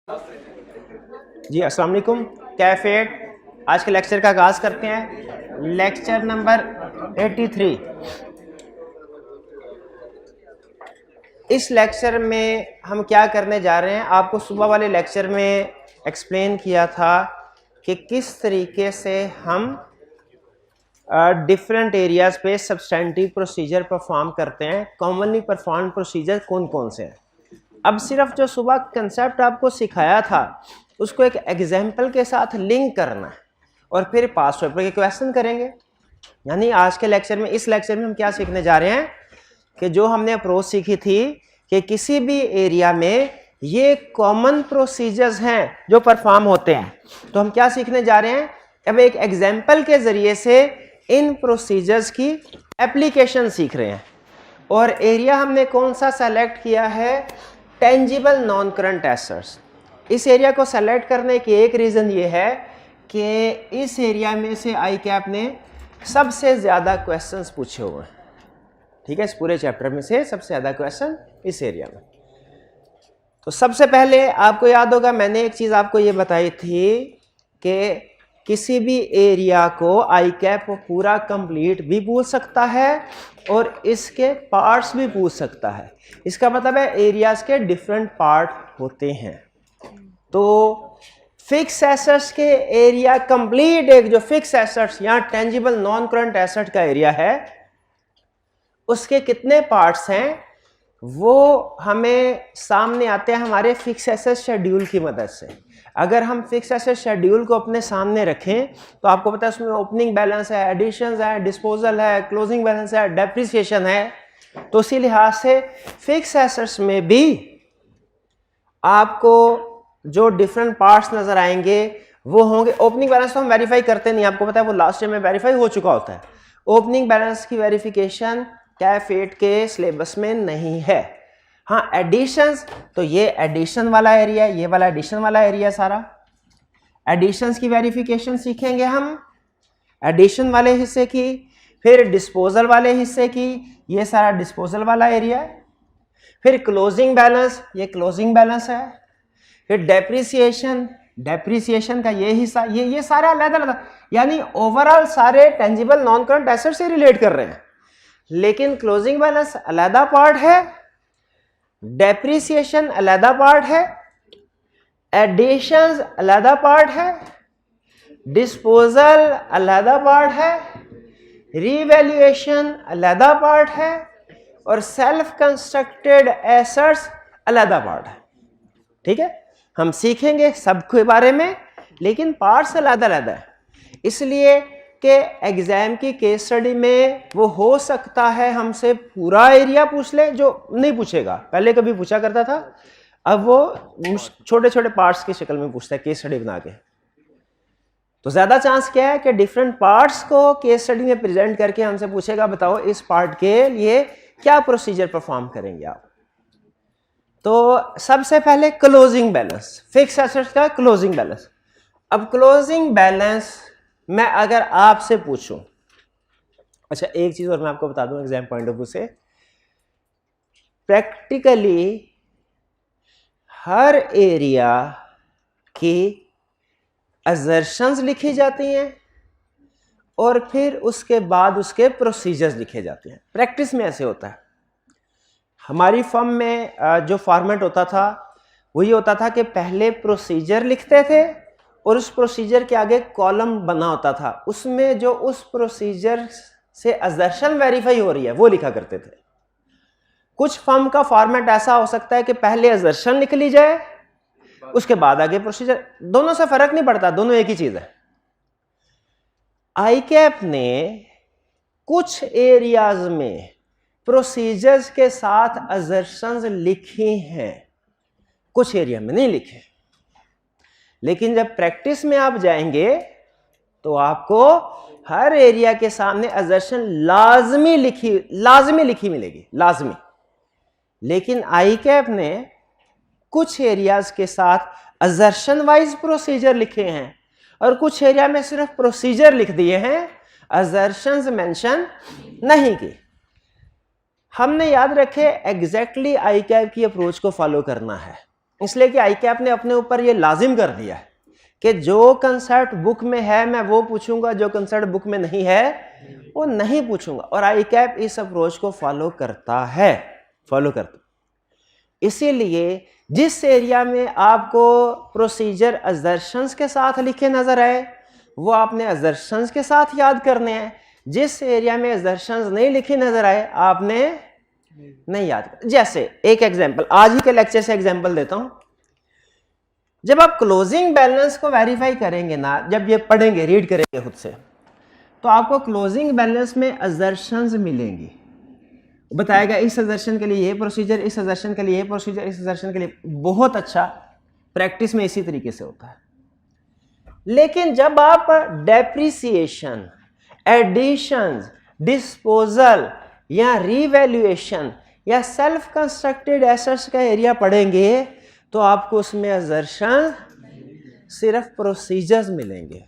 जी अस्सलाम वालेकुम। कैफेट आज के लेक्चर का आगाज़ करते हैं। Lecture number 83। इस लेक्चर में हम क्या करने जा रहे हैं, आपको सुबह वाले लेक्चर में एक्सप्लेन किया था कि किस तरीके से हम डिफरेंट एरियाज़ पे सब्सटेंटिव प्रोसीजर परफॉर्म करते हैं। कॉमनली परफॉर्म प्रोसीजर कौन कौन से हैं। अब सिर्फ जो सुबह कंसेप्ट आपको सिखाया था उसको एक एग्जाम्पल के साथ लिंक करना है और फिर पास पेपर के क्वेश्चन करेंगे। यानी आज के लेक्चर में, इस लेक्चर में हम क्या सीखने जा रहे हैं कि जो हमने अप्रोच सीखी थी कि किसी भी एरिया में ये कॉमन प्रोसीजर्स हैं जो परफॉर्म होते हैं, तो हम क्या सीखने जा रहे हैं, अब एक एग्जाम्पल के ज़रिए से इन प्रोसीजर्स की एप्लीकेशन सीख रहे हैं। और एरिया हमने कौन सा सेलेक्ट किया है, टेंजिबल नॉन करंट एसेट्स। इस एरिया को सेलेक्ट करने की एक रीज़न ये है कि इस एरिया में से आई कैप ने सबसे ज़्यादा क्वेश्चंस पूछे हुए हैं। ठीक है, इस पूरे चैप्टर में से सबसे ज़्यादा क्वेश्चन इस एरिया में। तो सबसे पहले आपको याद होगा मैंने एक चीज़ आपको ये बताई थी कि किसी भी एरिया को आई कैप पूरा कंप्लीट भी पूछ सकता है और इसके पार्ट्स भी पूछ सकता है। इसका मतलब है एरियाज के डिफरेंट पार्ट होते हैं। तो फिक्स एसेट्स के एरिया कंप्लीट, एक जो फिक्स एसेट्स यहाँ टेंजिबल नॉन करंट एसेट का एरिया है, उसके कितने पार्ट्स हैं वो हमें सामने आते हैं हमारे फिक्स एसेट शेड्यूल की मदद से। अगर हम फिक्स एसेट शेड्यूल को अपने सामने रखें तो आपको पता है उसमें ओपनिंग बैलेंस है, एडिशंस है, डिस्पोजल है, क्लोजिंग बैलेंस है, डेप्रिसिएशन है। तो इसी लिहाज से फिक्स एसेट्स में भी आपको जो डिफरेंट पार्ट्स नजर आएंगे वो होंगे। ओपनिंग बैलेंस तो हम वेरीफाई करते नहीं, आपको पता है वो लास्ट ईयर में वेरीफाई हो चुका होता है। ओपनिंग बैलेंस की वेरिफिकेशन कैफेट के सिलेबस में नहीं है। हाँ, एडिशंस, तो ये एडिशन वाला एरिया, ये वाला एडिशन वाला एरिया, सारा एडिशंस की वेरिफिकेशन सीखेंगे हम, एडिशन वाले हिस्से की। फिर डिस्पोजल वाले हिस्से की, ये सारा डिस्पोजल वाला एरिया है। फिर क्लोजिंग बैलेंस, ये क्लोजिंग बैलेंस है। फिर डेप्रिसिएशन, डेप्रिसिएशन का ये हिस्सा, ये सारा अलग अलग, यानी ओवरऑल सारे टेंजिबल नॉन करंट एसेट से रिलेट कर रहे हैं। लेकिन क्लोजिंग बैलेंस अलहदा पार्ट है, डेप्रिसिएशन अलहदा पार्ट है, एडिशंस अलहदा पार्ट है, डिस्पोजल अलहदा पार्ट है, रीवैल्यूएशन अलहदा पार्ट है और सेल्फ कंस्ट्रक्टेड एसेट्स अलहदा पार्ट है। ठीक है, हम सीखेंगे सबके बारे में, लेकिन पार्ट्स अलग अलग है। इसलिए कि एग्जाम की केस स्टडी में वो हो सकता है हमसे पूरा एरिया पूछ ले, जो नहीं पूछेगा, पहले कभी पूछा करता था, अब वो छोटे छोटे पार्ट्स की शक्ल में पूछता है केस स्टडी बना के। तो ज्यादा चांस क्या है कि डिफरेंट पार्ट्स को केस स्टडी में प्रेजेंट करके हमसे पूछेगा बताओ इस पार्ट के लिए क्या प्रोसीजर परफॉर्म करेंगे आप। तो सबसे पहले क्लोजिंग बैलेंस, फिक्स एसेट्स का क्लोजिंग बैलेंस। अब क्लोजिंग बैलेंस मैं अगर आपसे पूछूं, अच्छा एक चीज और मैं आपको बता दूं एग्जाम पॉइंट ऑफ व्यू से, प्रैक्टिकली हर एरिया की असर्शंस लिखी जाती हैं और फिर उसके बाद उसके प्रोसीजर्स लिखे जाते हैं। प्रैक्टिस में ऐसे होता है। हमारी फर्म में जो फॉर्मेट होता था वो ये होता था कि पहले प्रोसीजर लिखते थे और उस प्रोसीजर के आगे कॉलम बना होता था, उसमें जो उस प्रोसीजर से असर्शन वेरीफाई हो रही है वो लिखा करते थे। कुछ फर्म का फॉर्मेट ऐसा हो सकता है कि पहले असर्शन लिख ली जाए उसके बाद आगे प्रोसीजर। दोनों से फर्क नहीं पड़ता, दोनों एक ही चीज है। आई कैप ने कुछ एरियाज में प्रोसीजर्स के साथ असर्शंस लिखी हैं, कुछ एरिया में नहीं लिखे। लेकिन जब प्रैक्टिस में आप जाएंगे तो आपको हर एरिया के सामने असर्शन लाजमी लिखी मिलेगी, लाजमी। लेकिन आई कैप ने कुछ एरियाज के साथ असर्शन वाइज प्रोसीजर लिखे हैं और कुछ एरिया में सिर्फ प्रोसीजर लिख दिए हैं, असर्शंस मेंशन नहीं की। हमने याद रखे एग्जैक्टली आई कैप की अप्रोच को फॉलो करना है इसलिए कि आई कैप ने अपने ऊपर ये लाजिम कर दिया है कि जो कंसेप्ट बुक में है मैं वो पूछूंगा, जो कंसेप्ट बुक में नहीं है वो नहीं पूछूंगा, और आई कैप इस अप्रोच को फॉलो करता है, फॉलो करता। इसीलिए जिस एरिया में आपको प्रोसीजर असर्शंस के साथ लिखे नजर आए वो आपने असर्शंस के साथ याद करने हैं, जिस एरिया में असर्शंस नहीं लिखी नजर आए आपने नहीं याद कर। जैसे एक एग्जांपल आज ही के लेक्चर से एग्जांपल देता हूं, जब आप क्लोजिंग बैलेंस को वेरीफाई करेंगे ना, जब ये पढ़ेंगे रीड करेंगे खुद से, तो आपको क्लोजिंग बैलेंस में असर्शंस मिलेंगी, बताएगा इस असर्शन के लिए ये प्रोसीजर, इस असर्शन के लिए ये प्रोसीजर, इस असर्शन के लिए। बहुत अच्छा, प्रैक्टिस में इसी तरीके से होता है। लेकिन जब आप डेप्रिसिएशन, एडिशन, डिस्पोजल या रीवैल्यूएशन या सेल्फ कंस्ट्रक्टेड एसेट्स का एरिया पढ़ेंगे तो आपको उसमें असर्शन सिर्फ प्रोसीजर्स मिलेंगे,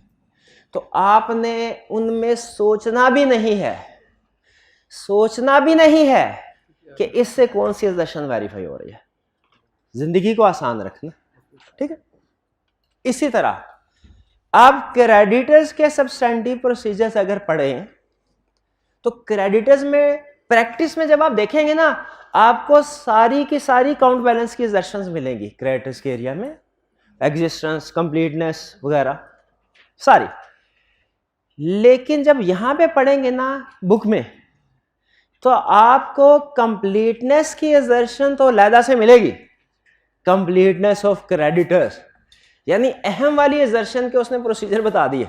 तो आपने उनमें सोचना भी नहीं है, सोचना भी नहीं है कि इससे कौन सी असर्शन वेरीफाई हो रही है। जिंदगी को आसान रखना, ठीक है। इसी तरह आप क्रेडिटर्स के सब्सटेंटिव प्रोसीजर्स अगर पढ़ें तो क्रेडिटर्स में प्रैक्टिस में जब आप देखेंगे ना आपको सारी की सारी काउंट बैलेंस की असर्शंस मिलेंगी क्रेडिटर्स के एरिया में, एग्जिस्टेंस, कंप्लीटनेस वगैरह सारी। लेकिन जब यहां पे पढ़ेंगे ना बुक में तो आपको कंप्लीटनेस की असर्शन तो अलहदा से मिलेगी, कंप्लीटनेस ऑफ क्रेडिटर्स, यानी अहम वाली असर्शन के उसने प्रोसीजर बता दिए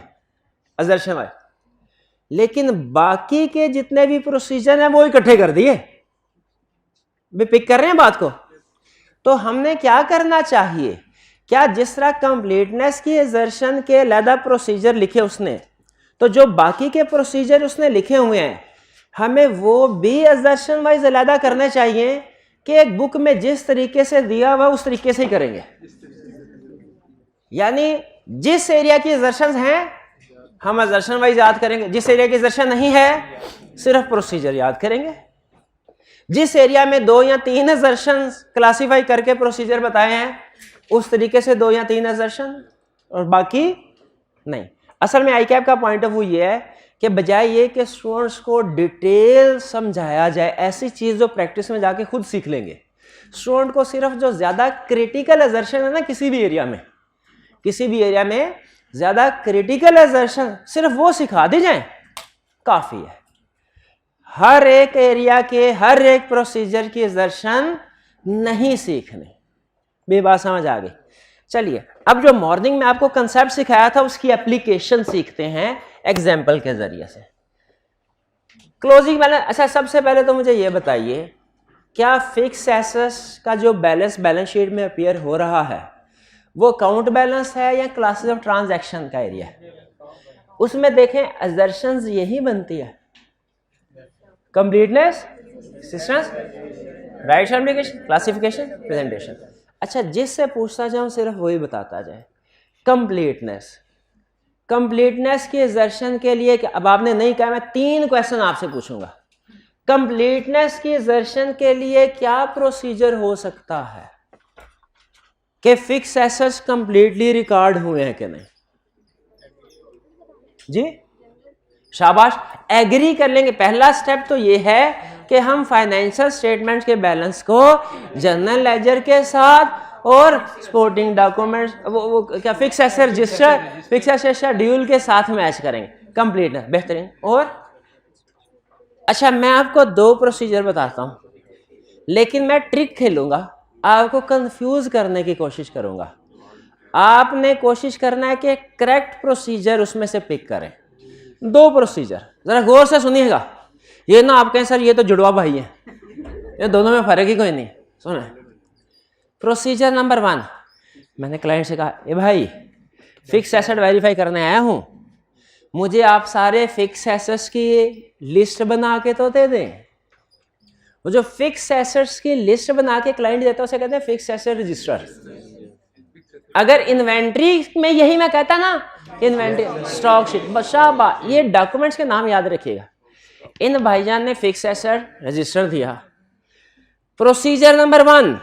असर्शन वाले, लेकिन बाकी के जितने भी प्रोसीजर हैं वो इकट्ठे कर दिए। भी पिक कर रहे हैं बात को? तो हमने क्या करना चाहिए, क्या जिस तरह कंप्लीटनेस की असर्शन के अलहदा प्रोसीजर लिखे उसने, तो जो बाकी के प्रोसीजर उसने लिखे हुए हैं हमें वो भी असर्शन वाइज अलहदा करने चाहिए कि एक बुक में जिस तरीके से दिया हुआ उस तरीके से ही करेंगे। यानी जिस एरिया की असर्शन हैं हम असर्शन वाइज याद करेंगे, जिस एरिया की असर्शन नहीं है सिर्फ प्रोसीजर याद करेंगे। जिस एरिया में 2 या 3 असर्शन क्लासिफाई करके प्रोसीजर बताए हैं उस तरीके से 2 या 3 असर्शन और बाकी नहीं। असल में आई कैप का पॉइंट ऑफ व्यू ये है कि बजाय ये कि स्टूडेंट्स को डिटेल समझाया जाए, ऐसी चीज जो प्रैक्टिस में जाके खुद सीख लेंगे, स्टूडेंट को सिर्फ जो ज्यादा क्रिटिकल असर्शन है ना किसी भी एरिया में ज्यादा क्रिटिकल असर्शन सिर्फ वो सिखा दी जाए काफी है। हर एक एरिया के हर एक प्रोसीजर की असर्शन नहीं सीखने। बेबात समझ आ गई? चलिए अब जो मॉर्निंग में आपको कंसेप्ट सिखाया था उसकी एप्लीकेशन सीखते हैं एग्जाम्पल के जरिए से। क्लोजिंग बैलेंस, अच्छा सबसे पहले तो मुझे ये बताइए क्या फिक्स एसेट्स का जो बैलेंस शीट में अपीयर हो रहा है वो काउंट बैलेंस है या क्लासेस ऑफ ट्रांजैक्शन का एरिया है? उसमें देखें असर्शंस यही बनती है, completeness, existence, right application, classification, presentation. अच्छा जिससे पूछता जाऊं सिर्फ वही बताता जाए। कंप्लीटनेस की असर्शन के लिए अब आपने नहीं कहा, मैं 3 क्वेश्चन आपसे पूछूंगा। कंप्लीटनेस की असर्शन के लिए क्या प्रोसीजर हो सकता है कि फिक्स एसेट्स कंप्लीटली रिकॉर्ड हुए हैं कि नहीं? जी शाबाश, एग्री कर लेंगे। पहला स्टेप तो ये है कि हम फाइनेंशियल स्टेटमेंट्स के बैलेंस को जर्नल लेजर के साथ और स्पोर्टिंग डॉक्यूमेंट्स वो क्या fix asset register, fix asset schedule के साथ मैच करेंगे। कंप्लीट है, बेहतरीन। और अच्छा मैं आपको 2 प्रोसीजर बताता हूं लेकिन मैं ट्रिक खेलूंगा, आपको कंफ्यूज करने की कोशिश करूंगा। आपने कोशिश करना है कि करेक्ट प्रोसीजर उसमें से पिक करें। 2 प्रोसीजर, जरा गौर से सुनिएगा। ये ना आप कहें सर ये तो जुड़वा भाई है, ये दोनों में फर्क ही कोई नहीं। सुने, प्रोसीजर नंबर 1, मैंने क्लाइंट से कहा ए भाई फिक्स एसेट वेरीफाई करने आया हूं, मुझे आप सारे फिक्स एसेट्स की लिस्ट बना के तो दे दें। वो जो फिक्स एसेट्स की लिस्ट बना के क्लाइंट देता है उसे कहते हैं फिक्स एसेट रजिस्टर। अगर इन्वेंट्री में यही मैं कहता ना, इन्वेंट्री स्टॉक शीट, बशाबा ये डॉक्यूमेंट्स के नाम याद रखिएगा। इन भाईजान ने फिक्स एसेट रजिस्टर दिया। प्रोसीजर नंबर 1,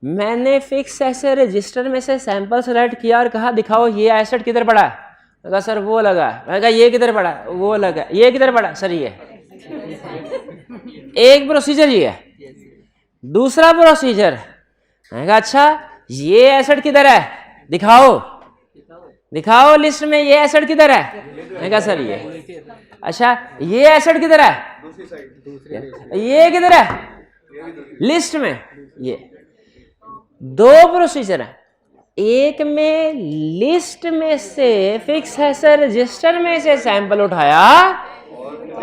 मैंने फिक्स एसेट रजिस्टर में से सैंपल सेलेक्ट किया और कहा दिखाओ ये एसेट किधर पड़ा है, कहा सर वो लगा है, मैंने कहा ये किधर पड़ा है, वो लगा, ये किधर पड़ा सर ये। एक प्रोसीजर ये है। दूसरा प्रोसीजर, मैंने कहा अच्छा ये एसेट किधर है, दिखाओ दिखाओ लिस्ट में ये एसेट किधर है, मैंने कहा सर ये। अच्छा ये एसेट किधर है, ये किधर है लिस्ट में, ये। दो प्रोसीजर है, एक में लिस्ट में से फिक्स एसेट रजिस्टर में से सैंपल उठाया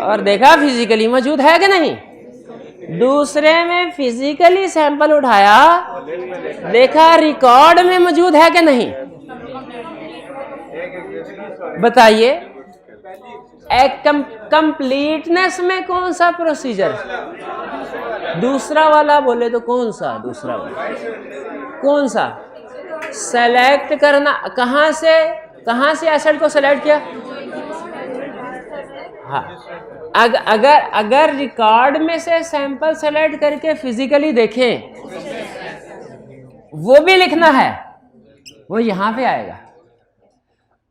और देखा फिजिकली मौजूद है कि नहीं, दूसरे में फिजिकली सैंपल उठाया, देखा रिकॉर्ड में मौजूद है कि नहीं। बताइए कंप्लीटनेस में कौन सा प्रोसीजर, दूसरा वाला बोले तो कौन सा, दूसरा वाला कौन सा, सेलेक्ट करना, कहां से एसेट को सेलेक्ट किया। हाँ अगर रिकॉर्ड में से सैंपल सेलेक्ट करके फिजिकली देखें, वो भी लिखना है, वो यहां पे आएगा।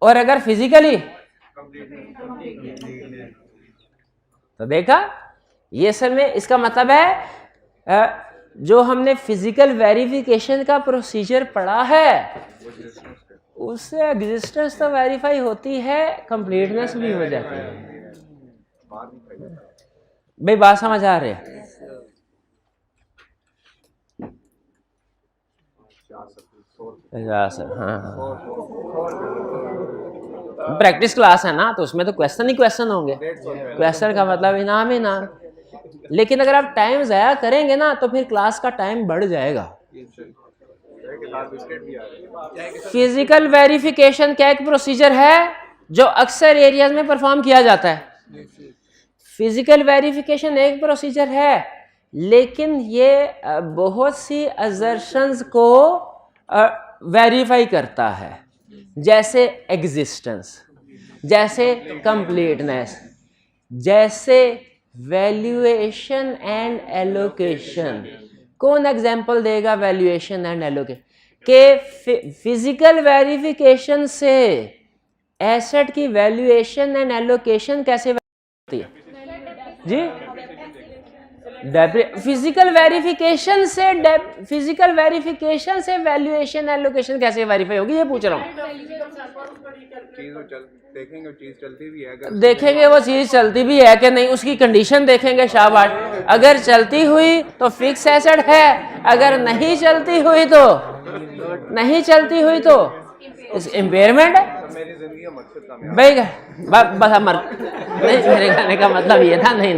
और अगर फिजिकली तो देखा ये सब में, इसका मतलब है जो हमने फिजिकल वेरिफिकेशन का प्रोसीजर पढ़ा है उससे एग्जिस्टेंस तो वेरीफाई होती है, कंप्लीटनेस भी हो जाती है। भाई बात समझ आ रही है। हाँ प्रैक्टिस क्लास है ना, तो उसमें तो क्वेश्चन ही क्वेश्चन होंगे, क्वेश्चन का मतलब इनाम ही इनाम। लेकिन अगर आप टाइम ज़ाया करेंगे ना तो फिर क्लास का टाइम बढ़ जाएगा। फिजिकल वेरिफिकेशन क्या एक प्रोसीजर है जो अक्सर एरियाज में परफॉर्म किया जाता है। फिजिकल वेरिफिकेशन एक प्रोसीजर है, लेकिन ये बहुत सी असर्शंस को वेरीफाई करता है, जैसे एग्जिस्टेंस, जैसे कंप्लीटनेस, जैसे वैल्यूएशन एंड एलोकेशन। कौन एग्जांपल देगा वैल्यूएशन एंड एलोकेशन के? फिजिकल वेरिफिकेशन से एसेट की वैल्यूएशन एंड एलोकेशन कैसे होती है जी? फिजिकल वेरिफिकेशन से वैल्यूएशन एलोकेशन कैसे वेरीफाई होगी, ये पूछ रहा हूँ। देखेंगे वो चीज चलती भी है कि नहीं, उसकी कंडीशन देखेंगे। शाबाश, अगर चलती हुई तो फिक्स एसेट है, अगर नहीं चलती हुई तो इम्पेयरमेंट है। भाई बस मर नहीं, मेरे कहने का मतलब ये था। नहीं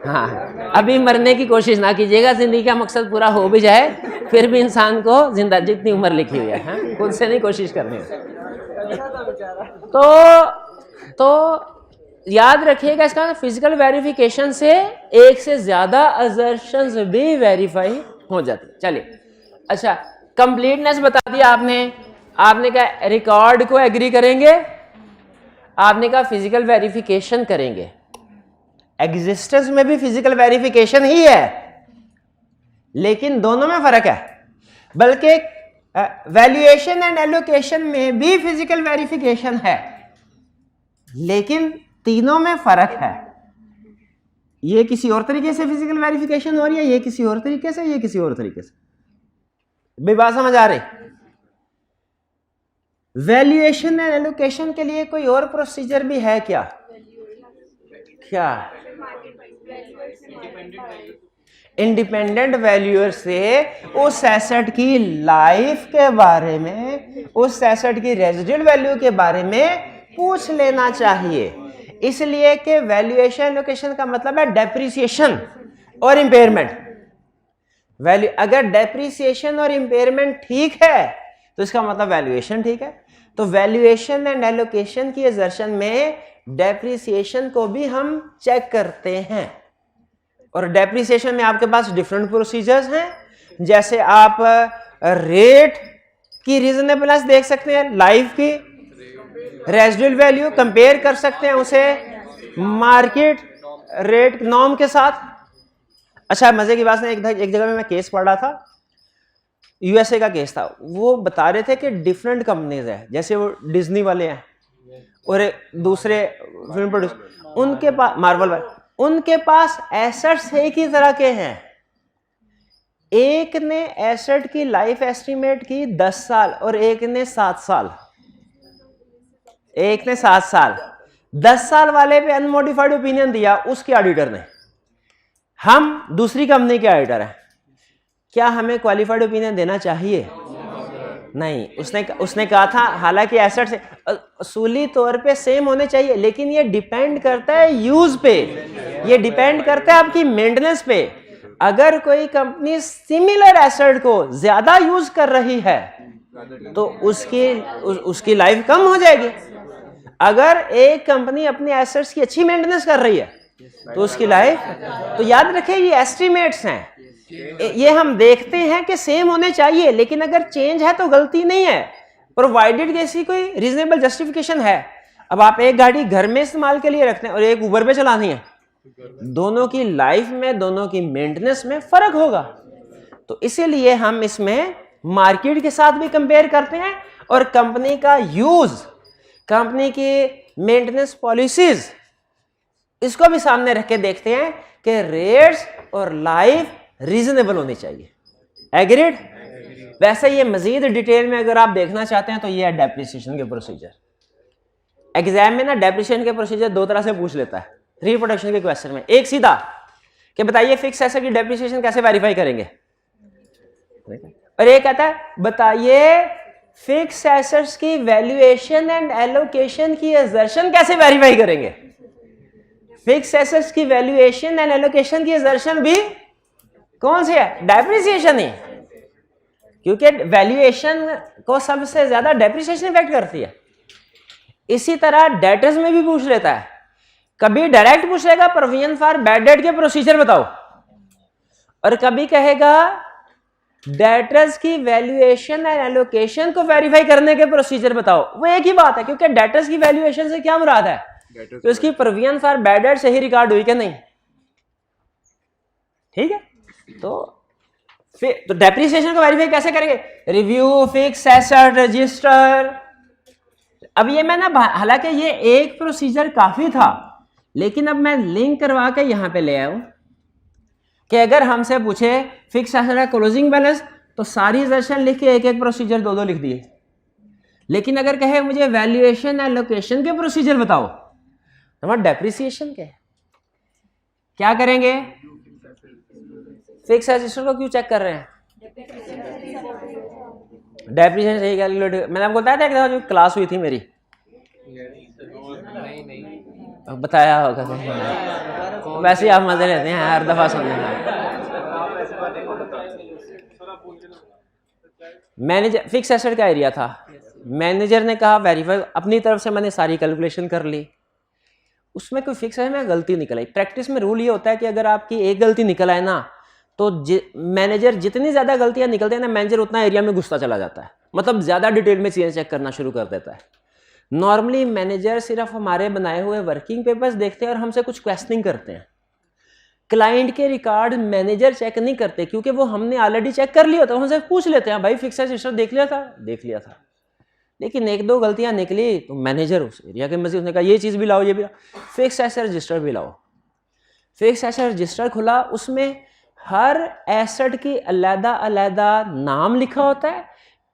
हाँ, अभी मरने की कोशिश ना कीजिएगा, जिंदगी का मकसद पूरा हो भी जाए फिर भी इंसान को जिंदा जितनी उम्र लिखी हुई है खुद से नहीं कोशिश करनी। तो याद रखिएगा इसका फिजिकल वेरिफिकेशन से एक से ज्यादा असर्शंस भी वेरीफाई हो जाती है। चलिए अच्छा, कंप्लीटनेस बता दिया आपने कहा रिकॉर्ड को एग्री करेंगे, आपने कहा फिजिकल वेरिफिकेशन करेंगे। एग्जिस्टेंस में भी फिजिकल वेरिफिकेशन ही है, लेकिन दोनों में फर्क है। बल्कि वैल्यूएशन एंड एलोकेशन में भी फिजिकल वेरिफिकेशन है, लेकिन तीनों में फर्क है। ये किसी और तरीके से फिजिकल वेरिफिकेशन हो रही है, ये किसी और तरीके से, ये किसी और तरीके से। भाई बात समझ आ रही? वैल्यूएशन एंड एलोकेशन के लिए कोई और प्रोसीजर भी है क्या? इंडिपेंडेंट वैल्यूअर से उस एसेट की लाइफ के बारे में, उस एसेट की रेजिडुअल वैल्यू के बारे में पूछ लेना चाहिए। इसलिए कि वैल्यूएशन एलोकेशन का मतलब है डेप्रिसिएशन और इंपेयरमेंट। वैल्यू अगर डेप्रिसिएशन और इंपेयरमेंट ठीक है तो इसका मतलब वैल्यूएशन ठीक है। तो वैल्यूएशन एंड एलोकेशन की असर्शन में डेप्रिसिएशन को भी हम चेक करते हैं। और डेप्रिसिएशन में आपके पास डिफरेंट प्रोसीजर्स हैं, जैसे आप रेट की रीजनेबलनेस देख सकते हैं, लाइफ की रेजिडुअल वैल्यू कंपेयर कर सकते हैं उसे मार्केट रेट नॉर्म के साथ। अच्छा मजे की बात है, एक जगह में मैं केस पढ़ रहा था, यूएसए का केस था, वो बता रहे थे कि डिफरेंट कंपनीज है, जैसे वो डिज्नी वाले हैं और दूसरे फिल्म प्रोड्यूसर, उनके पास मार्वल वाले, उनके पास एसेट्स एक ही तरह के हैं। एक ने एसेट की लाइफ एस्टिमेट की 10 साल और एक ने 7 साल। एक ने 7 साल, 10 साल वाले पे अनमोडिफाइड ओपिनियन दिया उसके ऑडिटर ने। हम दूसरी कंपनी के ऑडिटर हैं, क्या हमें क्वालिफाइड ओपिनियन देना चाहिए? नहीं। उसने कहा था हालांकि एसेट से असूली तौर पे सेम होने चाहिए, लेकिन ये डिपेंड करता है यूज पे, ये डिपेंड करता है आपकी मेंटेनेंस पे। अगर कोई कंपनी सिमिलर एसेट को ज्यादा यूज कर रही है तो उसकी लाइफ कम हो जाएगी। अगर एक कंपनी अपनी एसेट्स की अच्छी मेंटेनेंस कर रही है तो उसकी लाइफ, तो याद रखें ये एस्टिमेट्स हैं, ये हम देखते हैं कि सेम होने चाहिए, लेकिन अगर चेंज है तो गलती नहीं है, प्रोवाइडेड जैसी कोई रीजनेबल जस्टिफिकेशन है। अब आप एक गाड़ी घर में इस्तेमाल के लिए रखते हैं और एक ऊबर पे चलानी है, दोनों की लाइफ में, दोनों की मेंटेनेंस में फर्क होगा। तो इसीलिए हम इसमें मार्केट के साथ भी कंपेयर करते हैं और कंपनी का यूज, कंपनी की मेंटेनेंस पॉलिसीज, इसको भी सामने रख के देखते हैं कि रेट्स और लाइफ रीजनेबल होनी चाहिए। एग्रीड? वैसे ये मजीद डिटेल में अगर आप देखना चाहते हैं तो ये है डेप्रिसिएशन के प्रोसीजर। एग्जाम में ना डेप्रिसिएशन के प्रोसीजर दो तरह से पूछ लेता है रिप्रोडक्शन के क्वेश्चन में। एक सीधा कि बताइए फिक्स एसेट की डेप्रिसिएशन कैसे वेरीफाई करेंगे, और एक कहता है बताइए फिक्स एसेट्स की वैल्यूएशन एंड एलोकेशन की असर्शन कैसे वेरीफाई करेंगे। फिक्स एसेट्स की वैल्यूएशन एंड एलोकेशन की असर्शन भी कौन सी है? डेप्रिसिएशन ही, क्योंकि वैल्यूएशन को सबसे ज्यादा डेप्रिसिएशन इफेक्ट करती है। इसी तरह डेटर्स में भी पूछ लेता है, कभी डायरेक्ट पूछ लेगा प्रोविजन फॉर बैड डेट के प्रोसीजर बताओ, और कभी कहेगा डेटर्स की वैल्यूएशन एंड एलोकेशन को वेरीफाई करने के प्रोसीजर बताओ। वो एक ही बात है, क्योंकि डेटर्स की वैल्यूएशन से क्या मुराद है, तो इसकी प्रोविजन फॉर बैड डेट सही रिकॉर्ड हुई कि नहीं। ठीक है, तो डेप्रिसिएशन को वेरीफाई कैसे करेंगे? Review fix asset register. अब ये मैं ना, हालांकि ये एक प्रोसीजर काफी था, लेकिन अब मैं लिंक करवा के यहां पे ले आया हूं कि अगर हमसे पूछे फिक्स एसेट का क्लोजिंग बैलेंस, तो सारी असर्शन लिख के एक एक प्रोसीजर दो लिख दिए। लेकिन अगर कहे मुझे वैल्यूएशन एंड लोकेशन के प्रोसीजर बताओ, तो हमारा डेप्रिसिएशन क्या करेंगे? फिक्स एसेट को क्यों चेक कर रहे हैं? डेप्रिसिएशन सही कैलकुलेट। मैंने आपको बताया था कि जो क्लास हुई थी मेरी, बताया होगा, वैसे ही आप मजे लेते हैं हर दफा सुनने में। मैनेजर फिक्स एसेट का एरिया था, मैनेजर ने कहा वेरीफाई, अपनी तरफ से मैंने सारी कैलकुलेशन कर ली, उसमें कोई फिक्स है में गलती निकल आई। प्रैक्टिस में रूल ये होता है कि अगर आपकी एक गलती निकल आए ना, तो मैनेजर जितनी ज्यादा गलतियां निकलते हैं ना, मैनेजर उतना एरिया में घुसता चला जाता है, मतलब ज्यादा डिटेल में चीजें चेक करना शुरू कर देता है। नॉर्मली मैनेजर सिर्फ हमारे बनाए हुए वर्किंग पेपर्स देखते हैं और हमसे कुछ क्वेश्चनिंग करते हैं। क्लाइंट के रिकॉर्ड मैनेजर चेक नहीं करते, क्योंकि वो हमने ऑलरेडी चेक कर लिया, तो हमसे पूछ लेते हैं भाई फिक्स एसेट देख लिया था? देख लिया था। लेकिन एक दो गलतियां निकली तो मैनेजर उस एरिया के मजीद उसने कहा ये चीज भी लाओ, ये भी लाओ, फिक्स एसेट रजिस्टर भी लाओ। फिक्स एसेट रजिस्टर खुला, उसमें हर एसेट की अलग-अलग नाम लिखा होता है,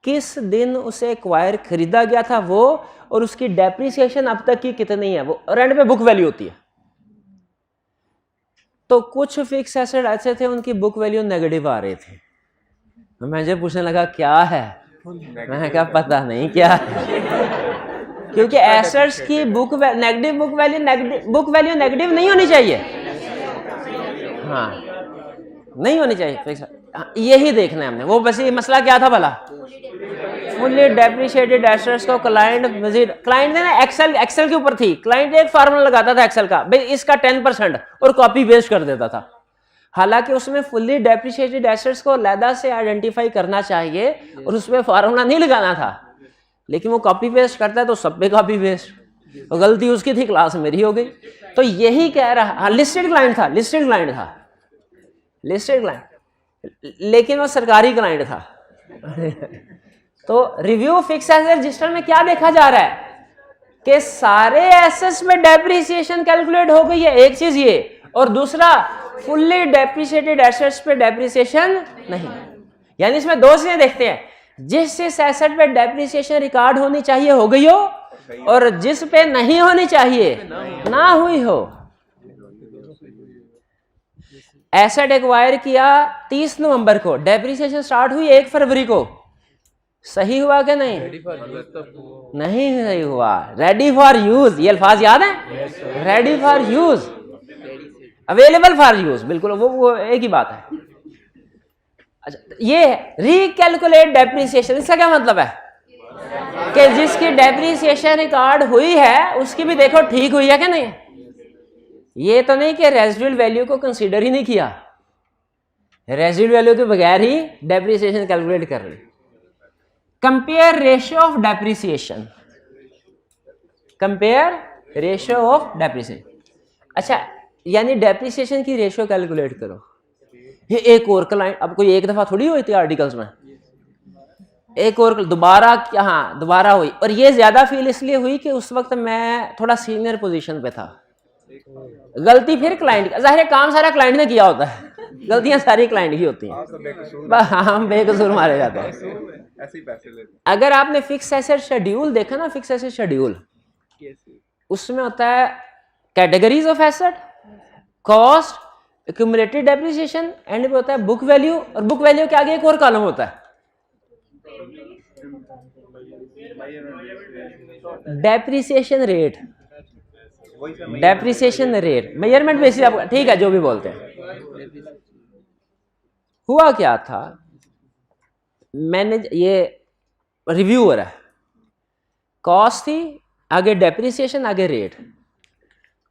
किस दिन उसे एक्वायर खरीदा गया था वो, और उसकी डेप्रिसिएशन अब तक की कितनी है वो, और एंड पे बुक वैल्यू होती है। तो कुछ फिक्स एसेट ऐसे थे उनकी बुक वैल्यू नेगेटिव आ रहे थे, तो मैनेजर पूछने लगा क्या है, मैंने कहा पता नहीं क्या है, क्योंकि एसेट्स की बुक वैल्यू नेगेटिव नहीं होनी चाहिए। हाँ, नहीं होनी चाहिए फिक्स, यही देखना है हमने। वो बस ये मसला क्या था भला, फुल्ली डेप्रिशिएटेड एसेट्स को क्लाइंट ने ना एक्सेल के ऊपर थी, क्लाइंट एक फार्मूला लगाता था एक्सेल का, भाई इसका 10% और कॉपी पेस्ट कर देता था। हालांकि उसमें फुल्ली डेप्रिशिएटेड एसेट्स को अलग से आइडेंटिफाई करना चाहिए और उसमें फार्मूला नहीं लगाना था, लेकिन वो कॉपी पेस्ट करता है तो सब पे कॉपी पेस्ट, तो गलती उसकी थी, क्लास मेरी हो गई। तो यही कह रहा, लिस्टेड क्लाइंट था, लेकिन वो सरकारी क्लाइंट था, तो रिव्यू फिक्स एसेट रजिस्टर में क्या देखा जा रहा है कि सारे एसेट्स में डेप्रिसिएशन कैलकुलेट हो गई है, एक चीज ये, और दूसरा फुल्ली डेप्रिसिएटेड एसेट्स पे डेप्रिसिएशन नहीं। यानी इसमें दो चीजें देखते हैं, जिस एसेट पे डेप्रिसिएशन रिकॉर्ड होनी चाहिए हो गई हो, और जिस पे नहीं होनी चाहिए ना हुई हो। एसेट एक्वायर किया 30 नवंबर को, डेप्रिसिएशन स्टार्ट हुई 1 फरवरी को, सही हुआ कि नहीं? नहीं सही हुआ। रेडी फॉर यूज, ये अल्फाज याद है? Ready for use, available for use, बिल्कुल वो एक ही बात है। अच्छा, ये रिकैलकुलेट डेप्रिसिएशन, इसका क्या मतलब है कि जिसकी डेप्रिसिएशन रिकॉर्ड हुई है उसकी भी देखो ठीक हुई है कि नहीं। ये तो नहीं कि रेजिडुअल वैल्यू को कंसीडर ही नहीं किया, रेजिडुअल वैल्यू के बगैर ही डेप्रिसिएशन कैलकुलेट कर ली। Compare ratio of depreciation, compare ratio of depreciation. अच्छा, यानी डेप्रिसिएशन की रेशियो कैलकुलेट करो। ये एक और क्लाइंट, अब कोई एक दफा थोड़ी हुई थी आर्टिकल्स में, एक और दोबारा, हाँ दोबारा हुई, और ये ज्यादा फील इसलिए हुई कि उस वक्त मैं थोड़ा सीनियर पोजीशन पे था। गलती फिर क्लाइंट का, जाहिर है काम सारा क्लाइंट ने किया होता है, गलतियां सारी क्लाइंट की होती हैं, हम बेकसूर मारे जाते हैं। अगर आपने फिक्स एसेट शेड्यूल देखा ना, फिक्स एसेट शेड्यूल, उसमें होता है categories of asset, cost, accumulated depreciation, and पे होता है बुक वैल्यू, और बुक वैल्यू के आगे एक और कॉलम होता है depreciation rate. Depreciation rate measurement basis, आप ठीक है जो भी बोलते हैं। हुआ क्या था, मैंने ये रिव्यू हो रहा है, कॉस्ट थी, आगे डेप्रिसिएशन, आगे रेट।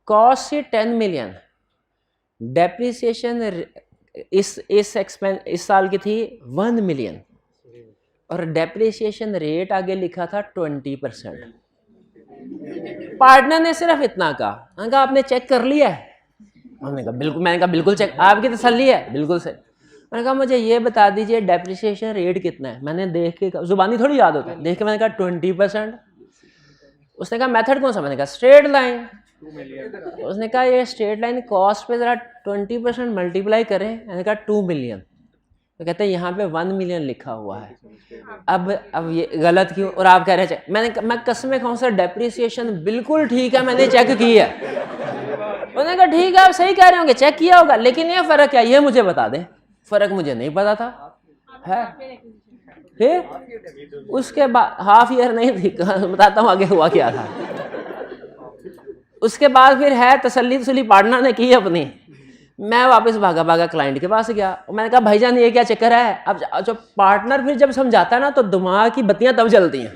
कॉस्ट थी 10 मिलियन, डेप्रिसिएशन इस साल की थी 1 मिलियन, और डेप्रिसिएशन रेट आगे लिखा था 20%। पार्टनर ने सिर्फ इतना कहा, मैंने कहा आपने चेक कर लिया है? उन्होंने कहा बिल्कुल। मैंने कहा बिल्कुल चेक, आपकी तसल्ली है? बिल्कुल से। मैंने कहा मुझे ये बता दीजिए डेप्रिसिएशन रेट कितना है। मैंने देख के, जुबानी थोड़ी याद होता है, देख के मैंने कहा 20%। उसने कहा मेथड कौन सा? मैंने कहा स्ट्रेट लाइन। उसने कहा ये स्ट्रेट लाइन कॉस्ट पे जरा 20% मल्टीप्लाई करें। मैंने कहा 2 मिलियन। तो कहते हैं यहाँ पे 1 मिलियन लिखा हुआ है। अब ये गलत क्यों? और आप कह रहे हैं मैं कसम खाऊं सर डेप्रिसिएशन बिल्कुल ठीक है, मैंने चेक की है। उन्होंने कहा ठीक है आप सही कह रहे होंगे, चेक किया होगा, लेकिन ये फर्क क्या, ये मुझे बता दे। फर्क मुझे नहीं पता था है। फिर उसके बाद हाफ ईयर नहीं थी, बताता हूँ आगे हुआ क्या था। उसके बाद फिर है तसल्ली पार्टनर ने की अपनी। मैं वापस भागा क्लाइंट के पास गया, मैंने कहा भाईजान ये क्या चक्कर है? अब जो पार्टनर फिर जब समझाता है ना तो दिमाग की बत्तियां तब जलती हैं।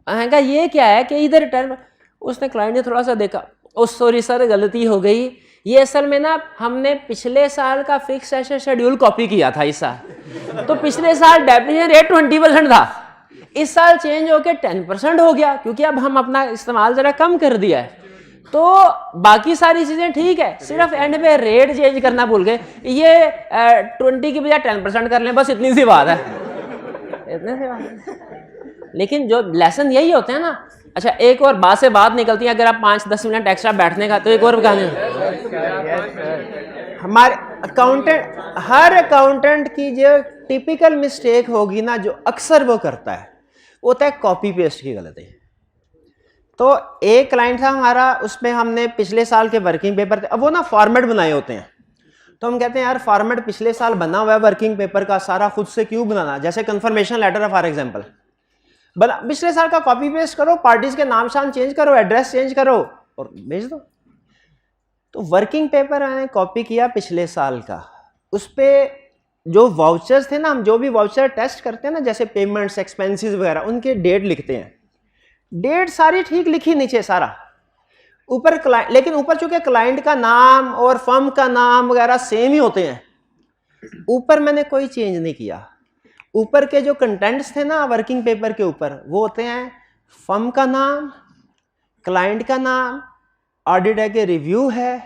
मैंने कहा ये क्या है कि इधर रिटर्न। उसने क्लाइंट ने थोड़ा सा देखा, ओ सॉरी सर गलती हो गई, ये असल में ना हमने पिछले साल का फिक्स एसेट शेड्यूल कॉपी किया था इस साल, तो पिछले साल डेप्रिसिएशन रेट 20% था, इस साल चेंज होकर 10% हो गया, क्योंकि अब हम अपना इस्तेमाल जरा कम कर दिया है। तो बाकी सारी चीजें ठीक है, सिर्फ एंड में रेट चेंज करना भूल गए। ये 20 की बजाय 10% कर लें, बस इतनी सी बात है, इतने सी बात है। लेकिन जो लेसन यही होते हैं ना। अच्छा एक और बात से बात निकलती है, अगर आप 5-10 मिनट एक्स्ट्रा बैठने का, तो एक और बताने हमारे अकाउंटेंट, हर अकाउंटेंट की जो टिपिकल मिस्टेक होगी ना, जो अक्सर वो करता है, वो होता है कॉपी पेस्ट की गलती। तो एक क्लाइंट था हमारा, उसमें हमने पिछले साल के वर्किंग पेपर थे, अब वो ना फॉर्मेट बनाए होते हैं, तो हम कहते हैं यार फॉर्मेट पिछले साल बना हुआ है वर्किंग पेपर का, सारा खुद से क्यों बनाना। जैसे कंफर्मेशन लेटर है फॉर एग्जांपल, बना पिछले साल का कॉपी पेस्ट करो, पार्टीज के नाम शाम चेंज करो, एड्रेस चेंज करो और भेज दो। तो वर्किंग पेपर मैंने कॉपी किया पिछले साल का, उस पर जो वाउचर्स थे ना, हम जो भी वाउचर टेस्ट करते हैं ना, जैसे पेमेंट्स एक्सपेंसेस वगैरह, उनके डेट लिखते हैं, डेट सारी ठीक लिखी नीचे सारा, ऊपर क्लाइंट, लेकिन ऊपर चूंकि क्लाइंट का नाम और फर्म का नाम वगैरह सेम ही होते हैं, ऊपर मैंने कोई चेंज नहीं किया। ऊपर के जो कंटेंट्स थे ना वर्किंग पेपर के ऊपर, वो होते हैं फर्म का नाम, क्लाइंट का नाम, ऑडिट है कि रिव्यू है,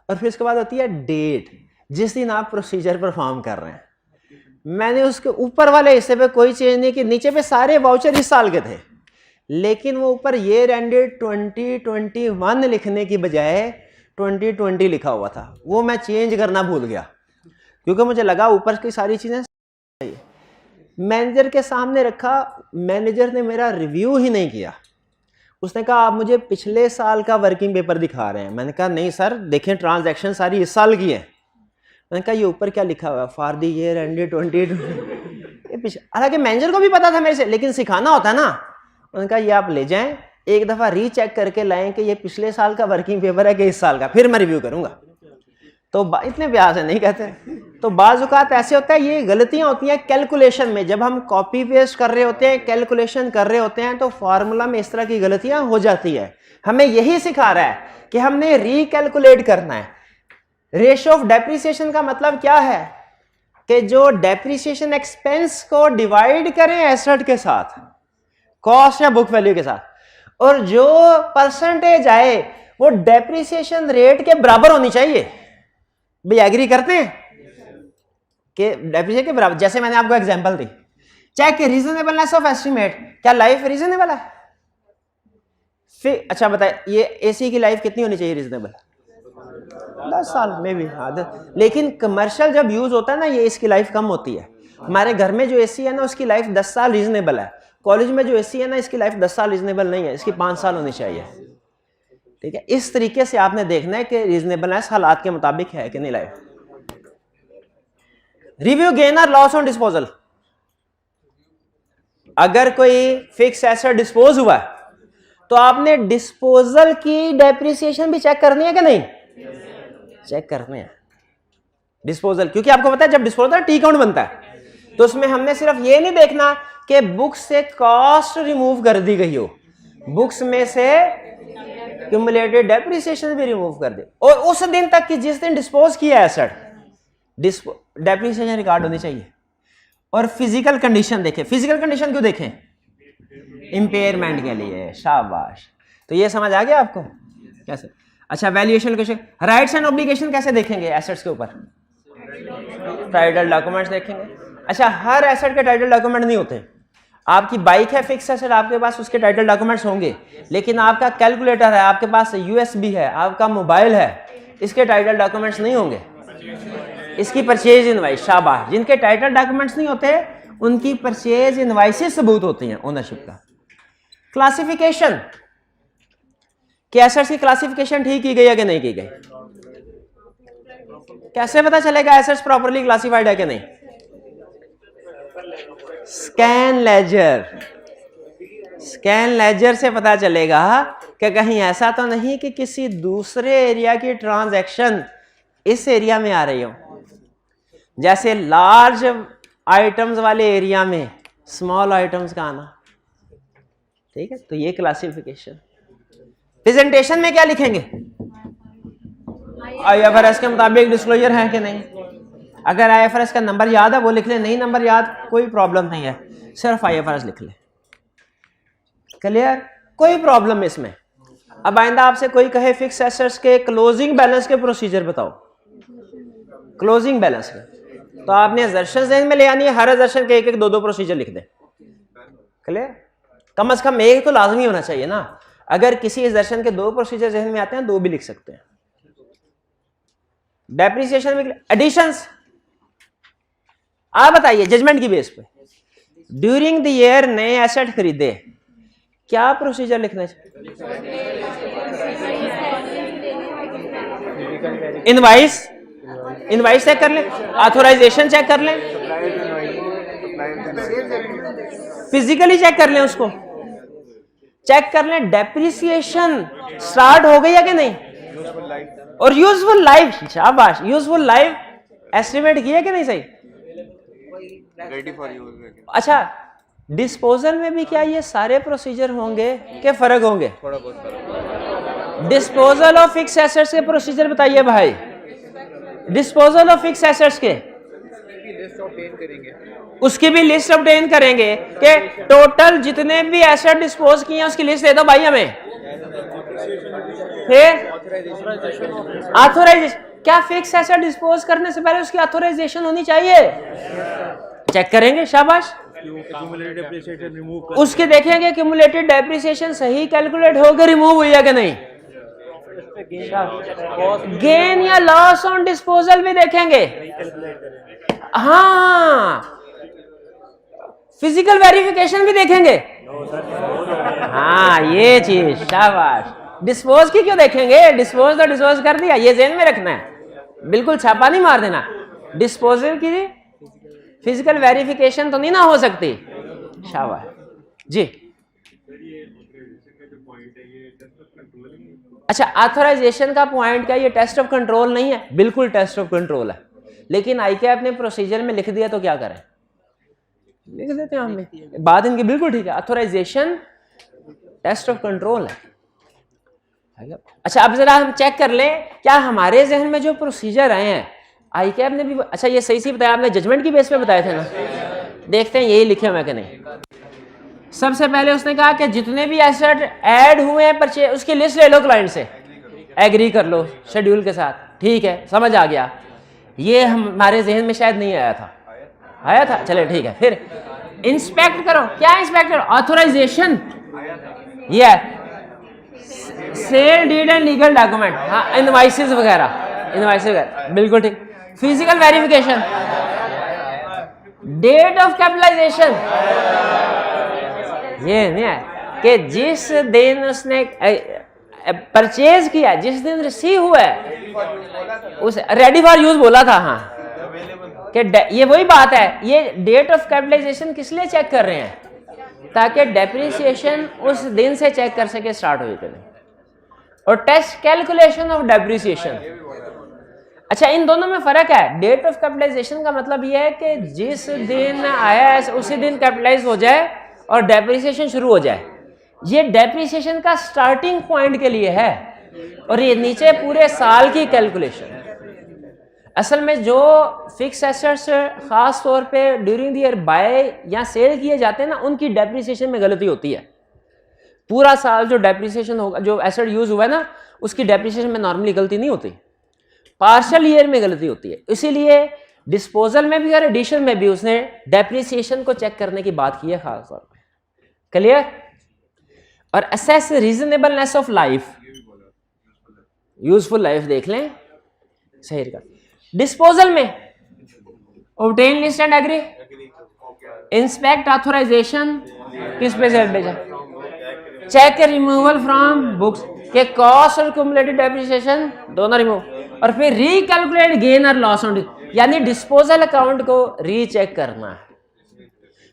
और फिर उसके बाद होती है डेट, जिस दिन आप प्रोसीजर परफॉर्म कर रहे हैं। मैंने उसके ऊपर वाले हिस्से पे कोई चेंज नहीं की, नीचे पे सारे वाउचर इस साल के थे, लेकिन वो ऊपर ईयर एंडेड 2021 लिखने की बजाय 2020 लिखा हुआ था, वो मैं चेंज करना भूल गया क्योंकि मुझे लगा ऊपर की सारी चीजें सही है। मैनेजर के सामने रखा, मैनेजर ने मेरा रिव्यू ही नहीं किया, उसने कहा आप मुझे पिछले साल का वर्किंग पेपर दिखा रहे हैं। मैंने कहा नहीं सर, देखें ट्रांजैक्शन सारी इस साल की है। मैंने कहा ये ऊपर क्या लिखा हुआ है, फॉर द ईयर एंडेड 2020। हालांकि मैनेजर को भी पता था मेरे से, लेकिन सिखाना होता है ना। उन्होंने कहा ये आप ले जाएं, एक दफा रीचेक करके लाएं कि ये पिछले साल का वर्किंग पेपर है कि इस साल का, फिर मैं रिव्यू करूंगा। तो इतने प्यार से नहीं कहते। तो बाज़-औक़ात ऐसे होता है, ये गलतियां होती हैं कैलकुलेशन में, जब हम कॉपी पेस्ट कर रहे होते हैं, कैलकुलेशन कर रहे होते हैं, तो फार्मूला में इस तरह की गलतियां हो जाती है। हमें यही सिखा रहा है कि हमने रिकैलकुलेट करना है। रेशियो ऑफ डेप्रिसिएशन का मतलब क्या है कि जो डेप्रिसिएशन एक्सपेंस को डिवाइड करें एसेट के साथ, कॉस्ट या बुक वैल्यू के साथ, और जो परसेंटेज आए वो डेप्रिसिएशन रेट के बराबर होनी चाहिए। भाई एग्री करते हैं कि डेप्रिसिएशन के बराबर? जैसे मैंने आपको एग्जांपल दी, चेक रीजनेबलनेस ऑफ एस्टिमेट, क्या लाइफ रीजनेबल है? फिर अच्छा बताए, ये एसी की लाइफ कितनी होनी चाहिए रीजनेबल? 10 साल में भी। हाँ, लेकिन कमर्शियल जब यूज होता है ना, ये इसकी लाइफ कम होती है। हमारे घर में जो एसी है ना, उसकी लाइफ 10 साल रीजनेबल है। कॉलेज में जो एसी है ना, इसकी लाइफ 10 साल रीजनेबल नहीं है, इसकी 5 साल होनी चाहिए। ठीक है, इस तरीके से आपने देखना है कि रीजनेबलनेस हालात के मुताबिक है कि नहीं लाइफ। रिव्यू गेन और लॉस ऑन डिस्पोजल, अगर कोई फिक्स एसेट डिस्पोज हुआ है तो आपने डिस्पोजल की डेप्रिसिएशन भी चेक करनी है कि नहीं? चेक करनी है डिस्पोजल, क्योंकि आपको पता है जब डिस्पोजल टी काउंट बनता है तो उसमें हमने सिर्फ ये नहीं देखना कि बुक्स से कॉस्ट रिमूव कर दी गई हो, बुक्स में से क्यूमुलेटेड डेप्रिसिएशन भी रिमूव कर दे, और उस दिन तक की जिस दिन डिस्पोज किया एसेट, डेप्रिसिएशन रिकॉर्ड होनी चाहिए। और फिजिकल कंडीशन देखें। फिजिकल कंडीशन क्यों देखें? इंपेयरमेंट के लिए। शाबाश, तो ये समझ आ गया आपको कैसे? अच्छा, valuation question, rights and obligation कैसे देखेंगे एसेट्स के ऊपर? टाइटल डॉक्यूमेंट्स देखेंगे। अच्छा, हर एसेट के टाइटल डॉक्यूमेंट नहीं होते। आपकी बाइक है फिक्स एसेट, आपके पास उसके टाइटल डॉक्यूमेंट्स होंगे, लेकिन आपका कैलकुलेटर है, आपके पास यूएसबी है, आपका मोबाइल है, इसके टाइटल डॉक्यूमेंट्स नहीं होंगे। इसकी परचेज इनवाइस, शाबाश, जिनके टाइटल डॉक्यूमेंट्स नहीं होते उनकी परचेज इनवाइसेस सबूत होती हैं ओनरशिप का। क्लासिफिकेशन, कि एसेट्स की क्लासिफिकेशन ठीक की गई है कि नहीं की गई? कैसे पता चलेगा एसेट्स प्रॉपर्ली क्लासिफाइड है कि नहीं? स्कैन लेजर, स्कैन लेजर से पता चलेगा कि कहीं ऐसा तो नहीं कि किसी दूसरे एरिया की ट्रांजैक्शन इस एरिया में आ रही हो, जैसे लार्ज आइटम्स वाले एरिया में स्मॉल आइटम्स का आना। ठीक है, तो ये क्लासिफिकेशन। प्रेजेंटेशन में क्या लिखेंगे? आईएफआरएस के मुताबिक डिस्क्लोजर है कि नहीं? अगर आईएफआरएस का नंबर याद है वो लिख ले, नहीं नंबर याद कोई प्रॉब्लम नहीं है, सिर्फ आईएफआरएस लिख ले। क्लियर? कोई प्रॉब्लम इसमें। अब आइंदा आपसे कोई कहे फिक्स एसेट्स के क्लोजिंग बैलेंस के प्रोसीजर बताओ, क्लोजिंग बैलेंस के, तो आपने अजर्शन ज़हन में ले आनी है, हर अजर्शन के एक एक दो दो प्रोसीजर लिख दें। क्लियर? कम से कम एक तो लाजमी होना चाहिए ना। अगर किसी अजर्शन के 2 प्रोसीजर ज़हन में आते हैं 2 भी लिख सकते हैं। डेप्रिसिएशन में एडिशंस, आप बताइए जजमेंट की बेस पे ड्यूरिंग द ईयर नए एसेट खरीदे, क्या प्रोसीजर लिखना चाहिए? इनवाइस, इनवाइस चेक कर लें, ऑथोराइजेशन चेक कर लें, फिजिकली चेक कर लें, उसको चेक कर लें डेप्रिसिएशन स्टार्ट हो गई है कि नहीं, और यूजफुल लाइफ, शाबाश, यूजफुल लाइफ एस्टिमेट किया कि नहीं? सही, रेडी फॉर यूज। अच्छा, डिस्पोजल में भी क्या ये सारे प्रोसीजर होंगे कि फर्क होंगे? थोड़ा बहुत फर्क। डिस्पोजल ऑफ फिक्स एसेट्स के प्रोसीजर बताइए भाई, डिस्पोजल ऑफ फिक्स एसेट्स के उसकी भी लिस्ट ऑब्टेन करेंगे कि टोटल जितने भी एसेट डिस्पोज किए हैं उसकी लिस्ट दे दो भाई हमें। फिर ऑथोराइजेशन, क्या फिक्स एसेट डिस्पोज करने से पहले उसकी ऑथोराइजेशन होनी चाहिए? चेक करेंगे, शाबाश। उसके देखेंगे क्यूमुलेटेड डेप्रिसिएशन सही कैलकुलेट होकर रिमूव हुई है कि नहीं। गेन या लॉस ऑन डिस्पोजल भी देखेंगे। हाँ, फिजिकल वेरिफिकेशन भी देखेंगे। हाँ, ये चीज, शाबाश। डिस्पोज की क्यों देखेंगे? डिस्पोज तो डिस्पोज कर दिया, ये ज़हन में रखना है, बिल्कुल छापा नहीं मार देना। डिस्पोजल की फिजिकल वेरिफिकेशन तो नहीं ना हो सकती। शाबाश जी। अच्छा, ऑथराइजेशन का पॉइंट क्या, ये टेस्ट ऑफ कंट्रोल नहीं है? बिल्कुल टेस्ट ऑफ कंट्रोल है, लेकिन आईकैप ने प्रोसीजर में लिख दिया तो क्या करें? लिख देते हैं हमने, बात इनकी बिल्कुल ठीक है। ऑथराइजेशन टेस्ट ऑफ कंट्रोल है। अच्छा, अब जरा हम चेक कर लें क्या हमारे जहन में जो प्रोसीजर आए हैं आईकैप ने भी, अच्छा ये सही बताया आपने, जजमेंट की बेस पे बताए थे ना। देखते हैं यही लिखे हुए कि नहीं। सबसे पहले उसने कहा कि जितने भी एसेट ऐड हुए हैं परचेज, उसकी लिस्ट ले लो क्लाइंट से, एग्री कर लो शेड्यूल के साथ। ठीक है, समझ आ गया। ये हमारे जहन में शायद नहीं आया था, आया था, चले ठीक है। फिर इंस्पेक्ट करो, क्या इंस्पेक्ट करो? ऑथराइजेशन, ये sale deed and legal document, हाँ इनवॉइसेस वगैरह, इनवॉइसेस वगैरह, बिल्कुल ठीक। Physical verification, date of capitalisation, ये नहीं है कि जिस दिन उसने परचेज किया, जिस दिन रिसीव हुआ है, उस रेडी फॉर यूज बोला था। हाँ, कि ये वही बात है, ये डेट ऑफ कैपिटलाइजेशन किस लिए चेक कर रहे हैं? ताकि डेप्रिसिएशन उस दिन से चेक कर सके स्टार्ट हुई कि नहीं। और टेस्ट कैलकुलेशन ऑफ डेप्रिसिएशन, अच्छा इन दोनों में फर्क है। डेट ऑफ कैपिटलाइजेशन का मतलब यह है कि जिस दिन आया है उसी दिन कैपिटलाइज हो जाए और डेप्रिसिएशन शुरू हो जाए। ये डेप्रिसिएशन का स्टार्टिंग पॉइंट के लिए है, और ये नीचे पूरे साल की कैलकुलेशन। असल में जो फिक्स एसेट्स खास तौर पे ड्यूरिंग द ईयर बाय या सेल किए जाते हैं ना, उनकी डेप्रिसिएशन में गलती होती है। पूरा साल जो डेप्रिसिएशन होगा, जो एसेट यूज हुआ है ना, उसकी डेप्रिसिएशन में नॉर्मली गलती नहीं होती, पार्शियल ईयर में गलती होती है। इसीलिए डिस्पोजल में भी और एडिशन में भी उसने डेप्रिसिएशन को चेक करने की बात की है खास तौर पर। क्लियर? और assess reasonableness of life, useful life देख लें, सही का। डिस्पोजल में obtain list and agree, inspect authorisation, किस पे से भेजा, चेक रिमूवल फ्रॉम बुक्स के कॉस्ट और क्युमुलेटेड डेप्रिसिएशन दोनों रिमूव, और फिर रिकैलकुलेट गेन और लॉस ऑन, यानी डिस्पोजल अकाउंट को रीचेक करना है।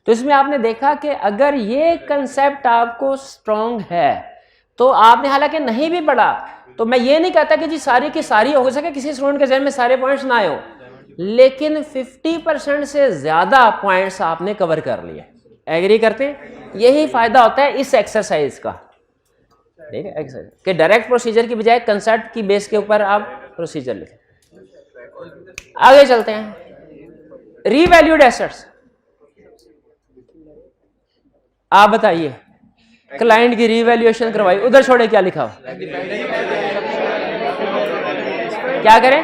तो इसमें आपने देखा कि अगर ये कंसेप्ट आपको स्ट्रॉन्ग है तो आपने, हालांकि नहीं भी पढ़ा, तो मैं ये नहीं कहता कि जी सारी की सारी हो सके, किसी स्टूडेंट के जहन में सारे पॉइंट्स ना आए हो, लेकिन 50% से ज्यादा पॉइंट्स आपने कवर कर लिए। एग्री करते हैं? यही फायदा होता है इस एक्सरसाइज का, ठीक है, एक्सरसाइज कि डायरेक्ट प्रोसीजर की बजाय कंसेप्ट की बेस के ऊपर आप प्रोसीजर लिखें। आगे चलते हैं। रीवैल्यूड एसेट्स, आप बताइए, क्लाइंट की रीवैल्यूएशन करवाई, उधर छोड़े क्या लिखा हो, क्या करें?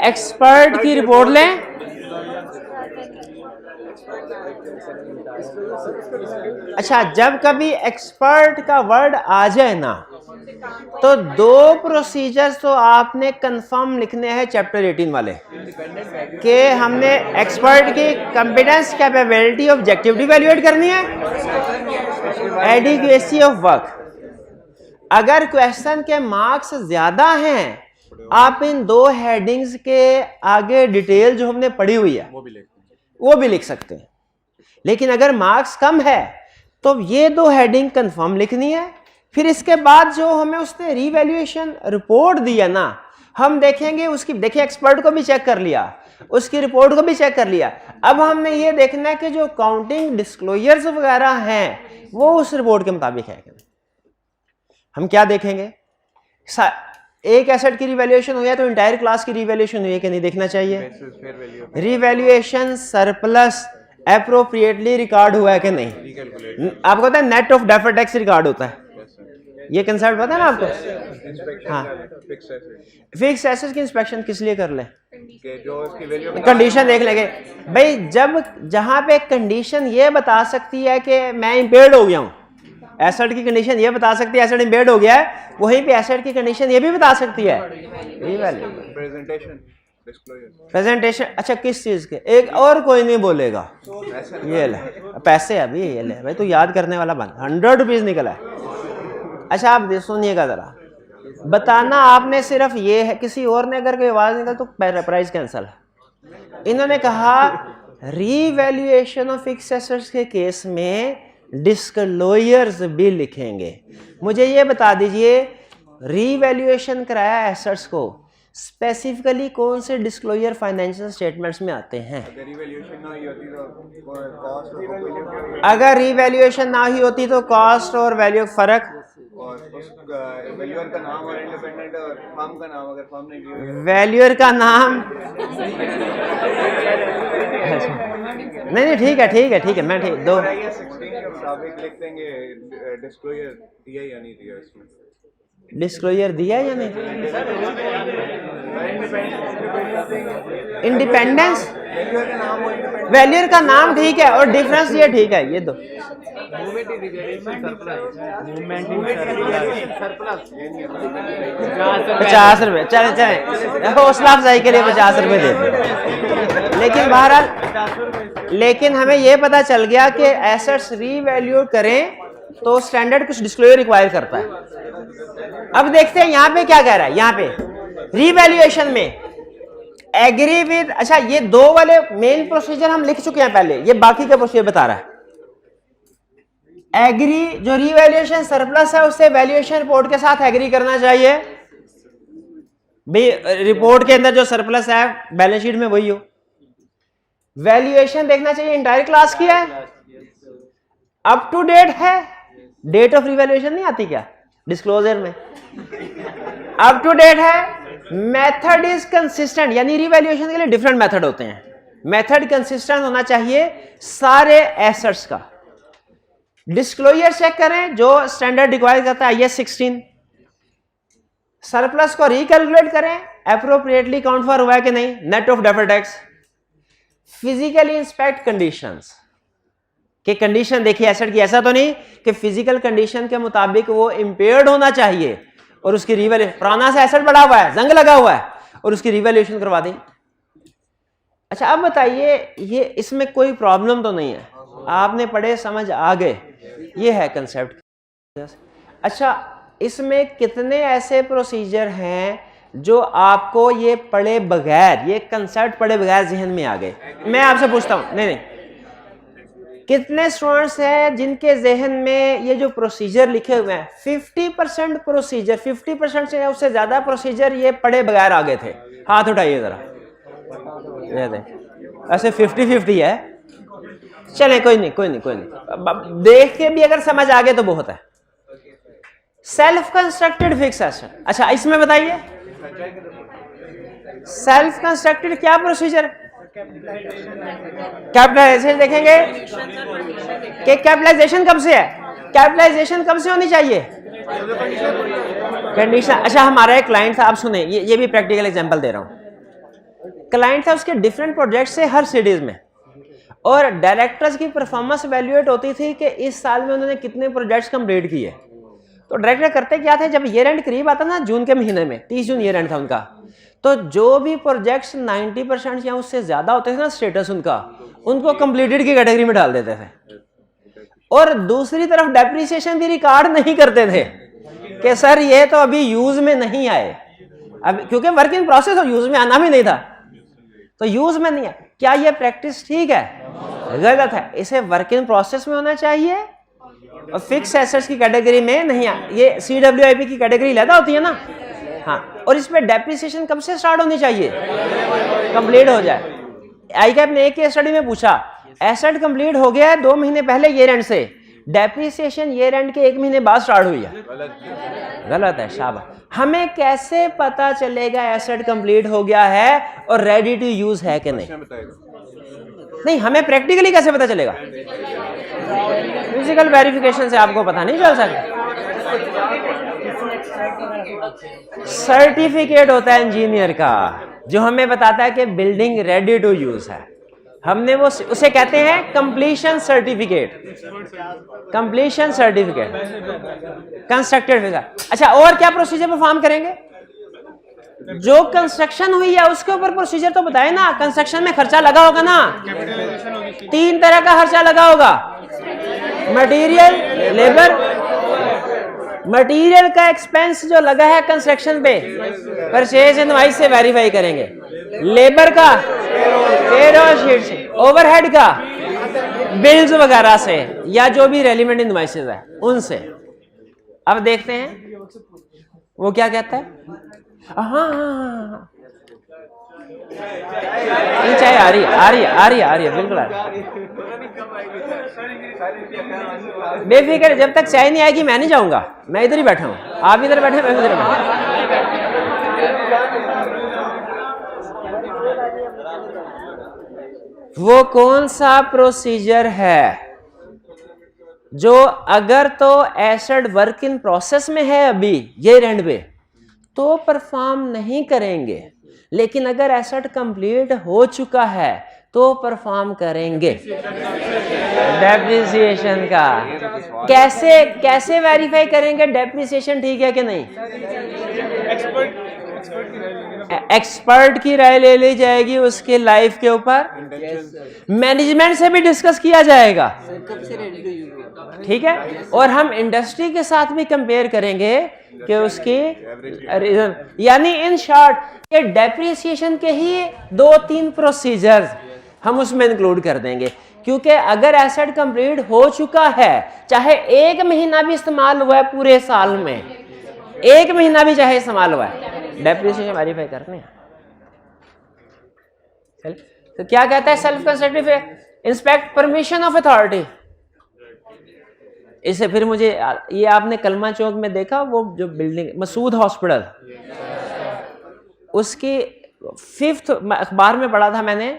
एक्सपर्ट की रिपोर्ट लें, अच्छा जब कभी एक्सपर्ट का वर्ड आ जाए ना, तो दो प्रोसीजर्स तो आपने कंफर्म लिखने हैं चैप्टर 18 वाले, कि हमने एक्सपर्ट की कॉम्पिटेंस, कैपेबिलिटी, ऑब्जेक्टिविटी इवैल्यूएट करनी है, एडिक्वेसी ऑफ वर्क। अगर क्वेश्चन के मार्क्स ज्यादा हैं, आप इन दो हेडिंग्स के आगे डिटेल जो हमने पढ़ी हुई है वो भी लिख सकते हैं। लेकिन अगर मार्क्स कम है तो ये दो हेडिंग कंफर्म लिखनी है। फिर इसके बाद जो हमें उसने रीवैल्यूएशन रिपोर्ट दिया ना, हम देखेंगे उसकी, देखिए एक्सपर्ट को भी चेक कर लिया, उसकी रिपोर्ट को भी चेक कर लिया। अब हमने ये देखना है कि जो काउंटिंग डिस्क्लोजर्स वगैरह हैं वो उस रिपोर्ट के मुताबिक है। हम क्या देखेंगे, एक एसेट की रिवैल्यूएशन हुई है तो इंटायर क्लास की रिवैल्यूएशन हुई है कि नहीं देखना चाहिए। रिवैल्यूएशन सरप्लस एप्रोप्रिएटली रिकॉर्ड हुआ है कि नहीं। आपको पता है net of deferred tax record होता है, ये कंसेप्ट पता है ना आपको? हाँ, फिक्स एसेट्स की इंस्पेक्शन किस लिए कर लें? कंडीशन देख लेंगे भाई, जब जहां पे कंडीशन ये बता सकती है कि मैं इम्पेयर्ड हो गया हूं, एसेट की कंडीशन ये बता सकती है एसेट इम्पेयर्ड हो गया है, वहीं पे एसेट की कंडीशन ये भी बता सकती है प्रेजेंटेशन। अच्छा किस चीज के? एक और कोई नहीं बोलेगा, ये ले पैसे अभी, ये ले भाई, तू याद करने वाला बंद, 100 रुपीज निकला है। अच्छा आप सुनिएगा जरा, बताना आपने सिर्फ ये है, किसी और ने अगर कोई आवाज निकल तो प्राइस कैंसल। इन्होंने कहा रीवैल्यूएशन ऑफ फिक्स्ड एसेट्स के केस में डिस्क्लोजर्स भी लिखेंगे। मुझे ये बता दीजिए, रीवैल्यूएशन कराया एसेट्स को, स्पेसिफिकली कौन से डिस्क्लोजर फाइनेंशियल स्टेटमेंट्स में आते हैं? अगर रीवैल्यूएशन ना ही होती तो कॉस्ट और वैल्यू फर्क, वैल्यूअर का नाम और इंडिपेंडेंट फर्म का नाम, अगर फर्म ने वैल्यूअर का नाम नहीं ठीक है ठीक है ठीक है, मैं ठीक दो लिख देंगे, डिस्क्लोजर दिया या नहीं दिया इसमें, डिस्क्लोजर दिया या नहीं, इंडिपेंडेंस वैल्यूअर का नाम ठीक है और डिफरेंस ये ठीक है, ये दो 50 रुपए, चले चले हौसला अफजाई के लिए 50 रुपए देते। लेकिन बहरहाल, लेकिन हमें यह पता चल गया कि एसेट्स रीवैल्यू करें तो स्टैंडर्ड कुछ डिस्क्लोजर रिक्वायर करता है। अब देखते हैं यहाँ पे क्या कह रहा है, यहाँ पे रीवैल्यूएशन में एग्री विद, अच्छा ये दो वाले मेन प्रोसीजर हम लिख चुके हैं पहले, ये बाकी का प्रोसीजर बता रहा है। एग्री, जो रीवैल्यूएशन सरप्लस है उससे वैल्यूएशन रिपोर्ट के साथ एग्री करना चाहिए भाई, रिपोर्ट के अंदर जो सरप्लस है बैलेंस शीट में वही हो। वैल्यूएशन देखना चाहिए इंटायर क्लास की है, अप टू डेट है, डेट ऑफ रिवैल्यूएशन नहीं आती क्या डिस्क्लोजर में, अप टू डेट है, मेथड इज कंसिस्टेंट, यानी रिवैल्यूएशन के लिए डिफरेंट मेथड होते हैं, मेथड कंसिस्टेंट होना चाहिए सारे एसेट्स का। डिस्क्लोजर चेक करें जो स्टैंडर्ड रिक्वायर करता है IAS 16, सरप्लस को रिकैलकुलेट करें, एप्रोप्रिएटली काउंट फॉर हुआ है कि नहीं, net of deferred tax, physically inspect conditions कि कंडीशन देखिए एसेट की, ऐसा तो नहीं कि फिजिकल कंडीशन के मुताबिक वो इंपेयर्ड होना चाहिए और उसकी रिवैल्यूएशन, पुराना सा एसेट पड़ा हुआ है, जंग लगा हुआ है और उसकी रिवैल्यूएशन करवा दें। अच्छा अब बताइए, ये इसमें कोई प्रॉब्लम तो नहीं है, आपने पढ़े समझ आ गए, ये है कंसेप्ट। अच्छा इसमें कितने ऐसे प्रोसीजर हैं जो आपको ये पढ़े बगैर, ये कंसेप्ट पढ़े बगैर जहन में आ गए? मैं आपसे पूछता हूं, नहीं कितने स्टूडेंट्स हैं जिनके जहन में ये जो प्रोसीजर लिखे हुए हैं 50% प्रोसीजर, 50% से उससे ज्यादा प्रोसीजर ये पढ़े बगैर आ गए थे? हाथ उठाइए जरा, ऐसे 50-50 है, चले कोई नहीं, देख के भी अगर समझ आ गए तो बहुत है। सेल्फ कंस्ट्रक्टेड फिक्स एसेट, अच्छा इसमें बताइए सेल्फ कंस्ट्रक्टेड क्या प्रोसीजर? कैपिटलाइजेशन देखेंगे कि कैपिटलाइजेशन कब से है, कैपिटलाइजेशन कब से होनी चाहिए, कंडीशन। अच्छा हमारा एक क्लाइंट था, आप सुने, ये भी प्रैक्टिकल एग्जांपल दे रहा हूं। क्लाइंट था, उसके डिफरेंट प्रोजेक्ट्स से हर सिटीज में, और डायरेक्टर्स की परफॉर्मेंस वैल्यूएट होती थी कि इस साल में उन्होंने कितने प्रोजेक्ट्स कंप्लीट किए। तो डायरेक्टर करते क्या थे, जब ईयर एंड करीब आता ना, जून के महीने में 30 जून ईयर एंड था उनका, तो जो भी प्रोजेक्ट्स 90% या उससे ज्यादा होते थे ना स्टेटस उनका, उनको कंप्लीटेड की कैटेगरी में डाल देते थे। और दूसरी तरफ डेप्रिसिएशन भी रिकॉर्ड नहीं करते थे कि सर ये तो अभी यूज में नहीं आए, अब क्योंकि वर्क इन प्रोसेस और यूज में आना भी नहीं था, तो यूज में नहीं है। क्या ये प्रैक्टिस ठीक है? गलत है। इसे वर्क इन प्रोसेस में होना चाहिए और फिक्स एसेट्स की कैटेगरी में नहीं है। ये CWIP की कैटेगरी लेता होती है ना, हाँ, और इसमें डेप्रिसिएशन कब से स्टार्ट होनी चाहिए? कंप्लीट हो जाए। ICAP ने एक केस स्टडी में पूछा, एसेट कंप्लीट हो गया है 2 महीने पहले ईयर एंड से, डेप्रिसिएशन ईयर एंड के 1 महीने बाद स्टार्ट हुई है, गलत है। शाबाश। हमें कैसे पता चलेगा एसेट कंप्लीट हो गया है और रेडी टू यूज है कि नहीं? नहीं, हमें प्रैक्टिकली कैसे पता चलेगा? फिजिकल वेरिफिकेशन से आपको पता नहीं चल सकता। सर्टिफिकेट होता है इंजीनियर का, जो हमें बताता है कि बिल्डिंग रेडी टू यूज है। हमने वो उसे कहते हैं completion certificate, completion certificate, constructed figure. अच्छा, और क्या प्रोसीजर परफॉर्म करेंगे? जो कंस्ट्रक्शन हुई है उसके ऊपर प्रोसीजर तो बताए ना। कंस्ट्रक्शन में खर्चा लगा होगा ना, 3 तरह का खर्चा लगा होगा, मटेरियल, लेबर। मटेरियल का एक्सपेंस जो लगा है कंस्ट्रक्शन पे, परचेज इनवॉइस से वेरीफाई करेंगे। लेबर का पेरोल शीट से, ओवरहेड का बिल्स वगैरह से, या जो भी रेलिवेंट इनवॉइसेस है उनसे। अब देखते हैं वो क्या कहता है। हाँ, ये चाय आ रही है, बिल्कुल आ रही है। बेफिक्र, जब तक चाय नहीं आएगी मैं नहीं जाऊंगा, मैं इधर ही बैठा हूं। आप इधर बैठे, मैं इधर बैठा। वो कौन सा प्रोसीजर है जो अगर तो एसेट वर्क इन प्रोसेस में है अभी ये एंड पे, तो परफॉर्म नहीं करेंगे, लेकिन अगर एसेट कंप्लीट हो चुका है तो परफॉर्म करेंगे। डेप्रिसिएशन का कैसे वेरीफाई करेंगे डेप्रिसिएशन ठीक है कि नहीं? एक्सपर्ट की राय ले ली जाएगी उसके लाइफ के ऊपर, मैनेजमेंट से भी डिस्कस किया जाएगा, ठीक है। और हम इंडस्ट्री के साथ भी कंपेयर करेंगे कि उसकी, यानी इन शॉर्ट ये डेप्रिसिएशन के ही 2-3 प्रोसीजर हम उसमें इंक्लूड कर देंगे। क्योंकि अगर एसेट कंप्लीट हो चुका है, चाहे 1 महीना भी इस्तेमाल हुआ है पूरे साल में, 1 महीना भी चाहे इस्तेमाल हुआ है, डेप्रिसिएशन वेरीफाई करने हैं। तो क्या कहता है self constructive inspect permission of authority. इससे फिर मुझे ये आपने कलमा चौक में देखा वो जो बिल्डिंग मसूद हॉस्पिटल, उसकी 5th अखबार में पढ़ा था मैंने,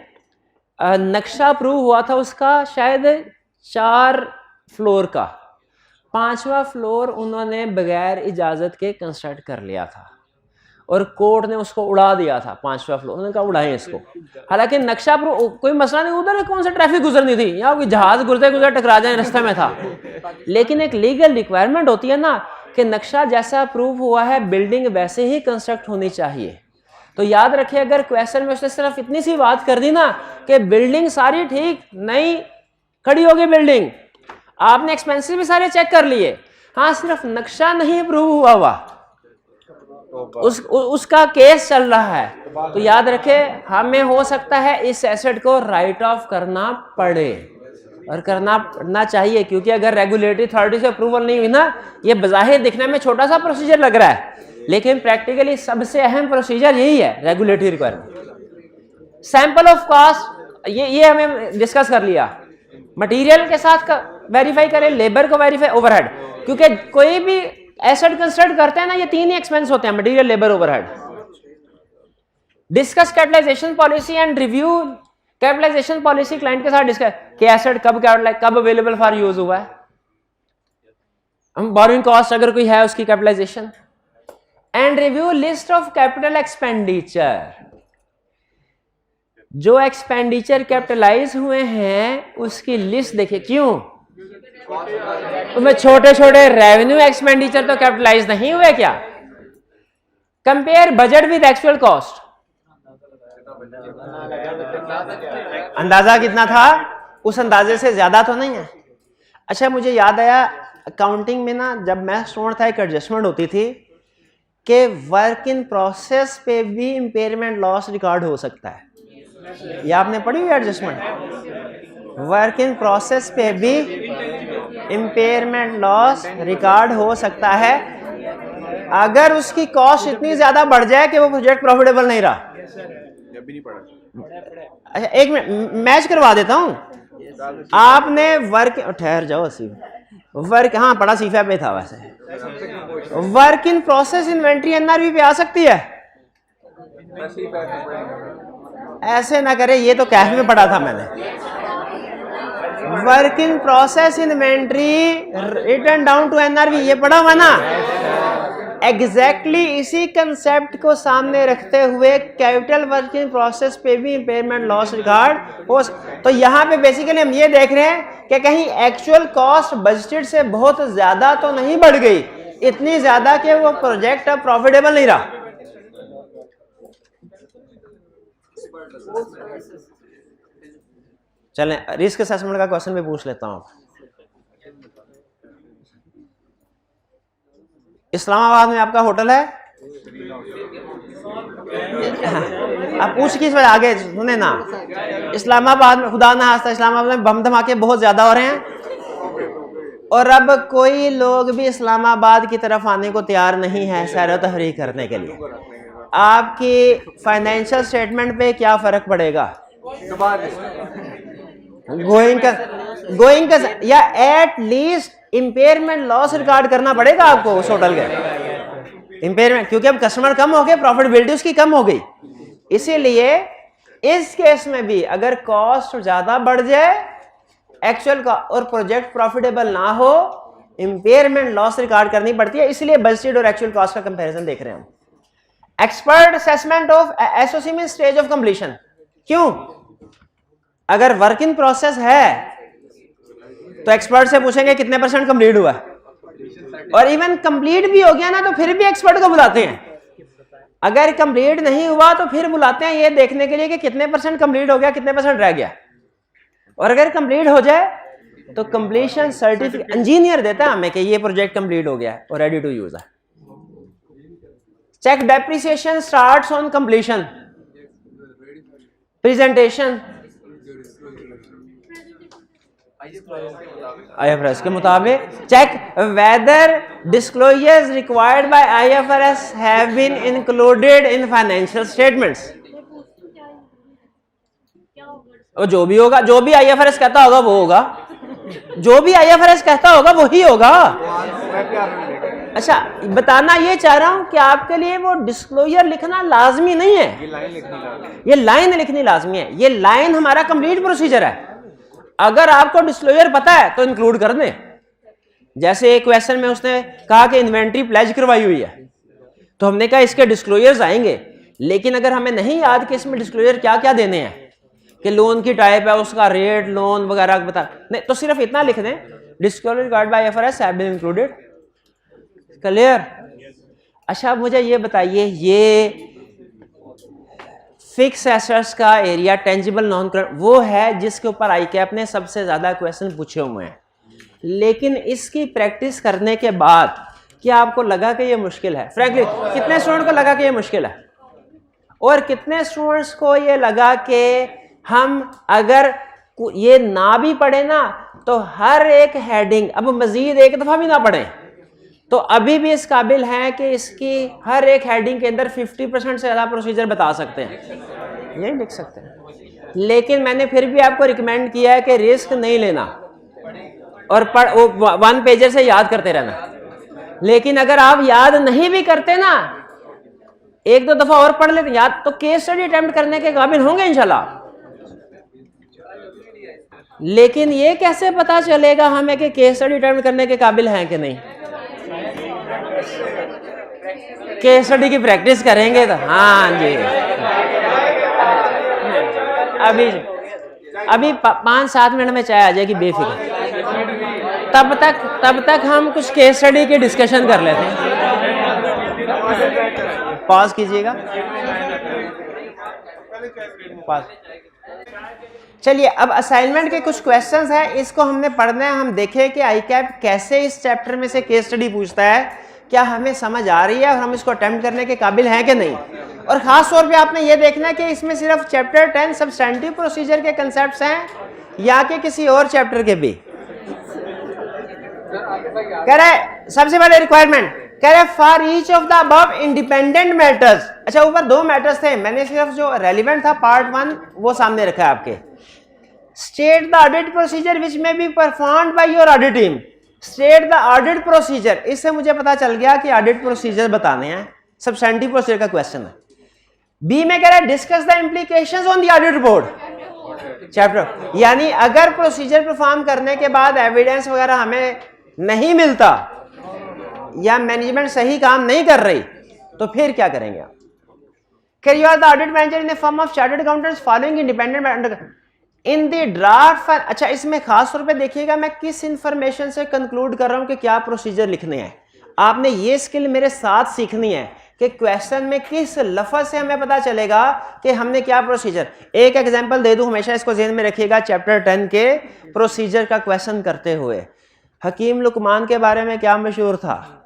नक्शा अप्रूव हुआ था उसका शायद 4 फ्लोर का, 5वां फ्लोर उन्होंने बगैर इजाजत के कंस्ट्रक्ट कर लिया था और कोर्ट ने उसको उड़ा दिया था। 5वां फ्लोर उन्होंने कहा उड़ाएं इसको, हालांकि नक्शा अप्रूव, कोई मसला नहीं, उधर कौन सा ट्रैफिक गुजरनी थी, यहाँ कोई जहाज गुजरते टकरा जाए रास्ते में था। लेकिन एक लीगल रिक्वायरमेंट होती है ना कि नक्शा जैसा अप्रूव हुआ है बिल्डिंग वैसे ही कंस्ट्रक्ट होनी चाहिए। तो याद रखिए, अगर क्वेश्चन में उसने सिर्फ इतनी सी बात कर दी ना कि बिल्डिंग सारी ठीक नहीं खड़ी होगी बिल्डिंग, आपने एक्सपेंसिव भी सारे चेक कर लिए, हाँ सिर्फ नक्शा नहीं अप्रूव हुआ उसका केस चल रहा है, तो याद रखे हमें हो सकता है इस एसेट को राइट ऑफ करना पड़े, और करना चाहिए। क्योंकि अगर रेगुलेटरी अथॉरिटी से अप्रूवल नहीं हुई ना, ये बज़ाहिर दिखने में छोटा सा प्रोसीजर लग रहा है, लेकिन प्रैक्टिकली सबसे अहम प्रोसीजर यही है, regulatory requirement. Sample of cost ये हमें डिस्कस कर लिया, मटेरियल के साथ वेरीफाई करें, लेबर को वेरीफाई, ओवरहेड, क्योंकि कोई भी एसेट कंस्ट्रक्ट करते हैं ना, ये 3 ही एक्सपेंस होते हैं, material, labour, overhead. Discuss capitalisation policy and review capitalisation policy client के साथ डिस्कस कि एसेट कब अवेलेबल फॉर यूज हुआ है, हम बोरोइंग कॉस्ट अगर कोई है उसकी capitalisation, and review list of capital expenditure, जो एक्सपेंडिचर कैपिटलाइज हुए हैं उसकी लिस्ट देखिए। क्यों? तुम्हें छोटे छोटे रेवेन्यू एक्सपेंडिचर तो कैपिटलाइज नहीं हुए क्या? Compare budget with actual cost, अंदाजा कितना था, उस अंदाजे से ज्यादा तो नहीं है। अच्छा, मुझे याद आया अकाउंटिंग में ना, जब मैं स्टूडेंट था एक एडजस्टमेंट होती थी कि वर्क इन प्रोसेस पे भी इंपेयरमेंट लॉस रिकॉर्ड हो सकता है। ये आपने पढ़ी हुई एडजस्टमेंट? वर्क इन प्रोसेस पे भी इंपेयरमेंट लॉस रिकॉर्ड हो सकता है अगर उसकी कॉस्ट इतनी ज्यादा बढ़ जाए कि वो प्रोजेक्ट प्रॉफिटेबल नहीं रहा। अच्छा, एक मिनट मैच करवा देता हूं। आपने वर्क, ठहर जाओ, वर्क, हाँ पढ़ा सीफा पे था वैसे। Work in process inventory NRV पे आ सकती है? ऐसे ना करे, ये तो कैफ में पढ़ा था मैंने। Work in process inventory return down to NRV, ये पढ़ा हुआ ना। एग्जैक्टली इसी कंसेप्ट को सामने रखते हुए कैपिटल वर्क इन प्रोसेस पे भी इम्पेयरमेंट लॉस रिकॉर्ड हो। तो यहाँ पे बेसिकली हम ये देख रहे हैं कि कहीं एक्चुअल कॉस्ट बजटेड से बहुत ज्यादा तो नहीं बढ़ गई, इतनी ज्यादा कि वो प्रोजेक्ट अब प्रॉफिटेबल नहीं रहा। चलें रिस्क असेसमेंट का क्वेश्चन भी पूछ लेता हूं। इस्लामाबाद में आपका होटल है, आप पूछ किस वजह आगे सुने ना। इस्लामाबाद में खुदा ना खास्ता इस्लामाबाद में बम धमाके बहुत ज्यादा हो रहे हैं और अब कोई लोग भी इस्लामाबाद की तरफ आने को तैयार नहीं है सैर तफरीह करने के लिए। आपकी फाइनेंशियल स्टेटमेंट पे क्या फर्क पड़ेगा? गोइंग का या at least impairment loss record करना पड़ेगा आपको उस होटल के इम्पेयरमेंट, क्योंकि अब कस्टमर कम हो गए, प्रॉफिटेबिलिटी उसकी कम हो गई। इसीलिए इस केस में भी अगर कॉस्ट ज्यादा बढ़ जाए एक्चुअल का और प्रोजेक्ट प्रॉफिटेबल ना हो, इम्पेयरमेंट लॉस रिकॉर्ड करनी पड़ती है। इसलिए बजटेड और एक्चुअल कॉस्ट का कंपैरिजन देख रहे हैं हम। Expert assessment of SOC mean stage of completion. क्यों? अगर वर्क इन प्रोसेस है तो एक्सपर्ट से पूछेंगे कितने % कंप्लीट हुआ, और इवन कंप्लीट भी हो गया ना तो फिर भी एक्सपर्ट को बुलाते हैं। अगर कंप्लीट नहीं हुआ तो फिर बुलाते हैं ये देखने के लिए कि कितने % कंप्लीट हो गया, कितने % रह गया। और अगर कंप्लीट हो जाए तो कंप्लीशन सर्टिफिकेट इंजीनियर देता है हमें कि ये प्रोजेक्ट कंप्लीट हो गया और रेडी टू यूज है। Check depreciation starts on completion. Presentation IFRS के मुताबिक check whether disclosures required by IFRS have been included in financial statements. और जो भी होगा, जो भी IFRS कहता होगा वो होगा, जो भी IFRS कहता होगा वही होगा। अच्छा, बताना ये चाह रहा हूं कि आपके लिए वो डिस्क्लोजर लिखना लाजमी नहीं है, ये लाइन लिखनी लाजमी है। ये लाइन हमारा कंप्लीट प्रोसीजर है। अगर आपको डिस्क्लोजर पता है तो इंक्लूड कर दें। जैसे एक क्वेश्चन में उसने कहा कि इन्वेंट्री प्लेज करवाई हुई है, तो हमने कहा इसके डिस्क्लोजर्स आएंगे, लेकिन अगर हमें नहीं याद कि इसमें डिस्क्लोजर क्या क्या देने हैं, कि लोन की टाइप है, उसका रेट, लोन वगैरह बता नहीं, तो सिर्फ इतना लिख दें disclosure required by IFRS have been included. Clear? अच्छा, मुझे ये बताइए, ये फिक्स एसेट्स का एरिया टेंजिबल नॉन करंट वो है जिसके ऊपर ICAP ने सबसे ज्यादा क्वेश्चन पूछे हुए हैं, लेकिन इसकी प्रैक्टिस करने के बाद क्या आपको लगा कि ये मुश्किल है? फ्रैंकली कितने स्टूडेंट को लगा कि ये मुश्किल है, और कितने स्टूडेंट्स को ये लगा कि हम अगर ये ना भी पढ़े ना तो हर एक हेडिंग अब मजीद एक दफा भी ना पढ़ें तो अभी भी इस काबिल है कि इसकी हर एक हेडिंग के अंदर 50% से ज़्यादा प्रोसीजर बता सकते हैं, यही लिख सकते हैं। लेकिन मैंने फिर भी आपको रिकमेंड किया है कि रिस्क नहीं लेना और वो 1 पेजर से याद करते रहना। लेकिन अगर आप याद नहीं भी करते ना, 1-2 दफा और पढ़ लेते याद, तो केस स्टडी अटेम्प्ट करने के काबिल होंगे इंशाल्लाह। लेकिन ये कैसे पता चलेगा हमें कि केस स्टडी अटेम्प्ट करने के काबिल हैं कि नहीं? केस स्टडी की प्रैक्टिस करेंगे तो। हाँ जी, अभी 5-7 मिनट में चाय आ जाएगी बेफिक्र। तब तक हम कुछ केस स्टडी की डिस्कशन कर लेते हैं। पॉज कीजिएगा, पॉज। चलिए, अब असाइनमेंट के कुछ क्वेश्चंस हैं, इसको हमने पढ़ना है। हम देखें कि ICAP कैसे इस चैप्टर में से केस स्टडी पूछता है, क्या हमें समझ आ रही है और हम इसको अटेम्प्ट करने के काबिल हैं कि नहीं। और खास तौर पे आपने ये देखना है कि इसमें सिर्फ चैप्टर 10 सब्सटेंटिव प्रोसीजर के कंसेप्ट्स हैं या कि किसी और चैप्टर के भी। कह रहे सबसे पहले रिक्वायरमेंट कह रहे for each of the above independent matters. अच्छा, ऊपर 2 मैटर्स थे, मैंने सिर्फ जो रेलिवेंट था पार्ट 1 वो सामने रखा है आपके। State the audit procedure which may be performed by your audit team. State the audit procedure, इससे मुझे पता चल गया कि ऑडिट प्रोसीजर बताने हैं, सब्सटेंटिव प्रोसीजर का क्वेश्चन है। बी में कह रहा है discuss the implications on the audit report chapter, यानी अगर प्रोसीजर परफॉर्म करने के बाद एविडेंस वगैरह हमें नहीं मिलता या मैनेजमेंट सही काम नहीं कर रही, तो फिर क्या करेंगे आप? You are the audit manager in the firm of chartered accountants following independent in the draft. अच्छा, इसमें खास तौर पे देखिएगा मैं किस इंफॉर्मेशन से कंक्लूड कर रहा हूं कि क्या प्रोसीजर लिखने हैं। आपने ये स्किल मेरे साथ सीखनी है कि क्वेश्चन में किस लफ्ज से हमें पता चलेगा कि हमने क्या प्रोसीजर। एक एग्जांपल दे दूं, हमेशा इसको ज़हन में रखिएगा। चैप्टर 10 के प्रोसीजर का क्वेश्चन करते हुए हकीम लुकमान के बारे में क्या मशहूर था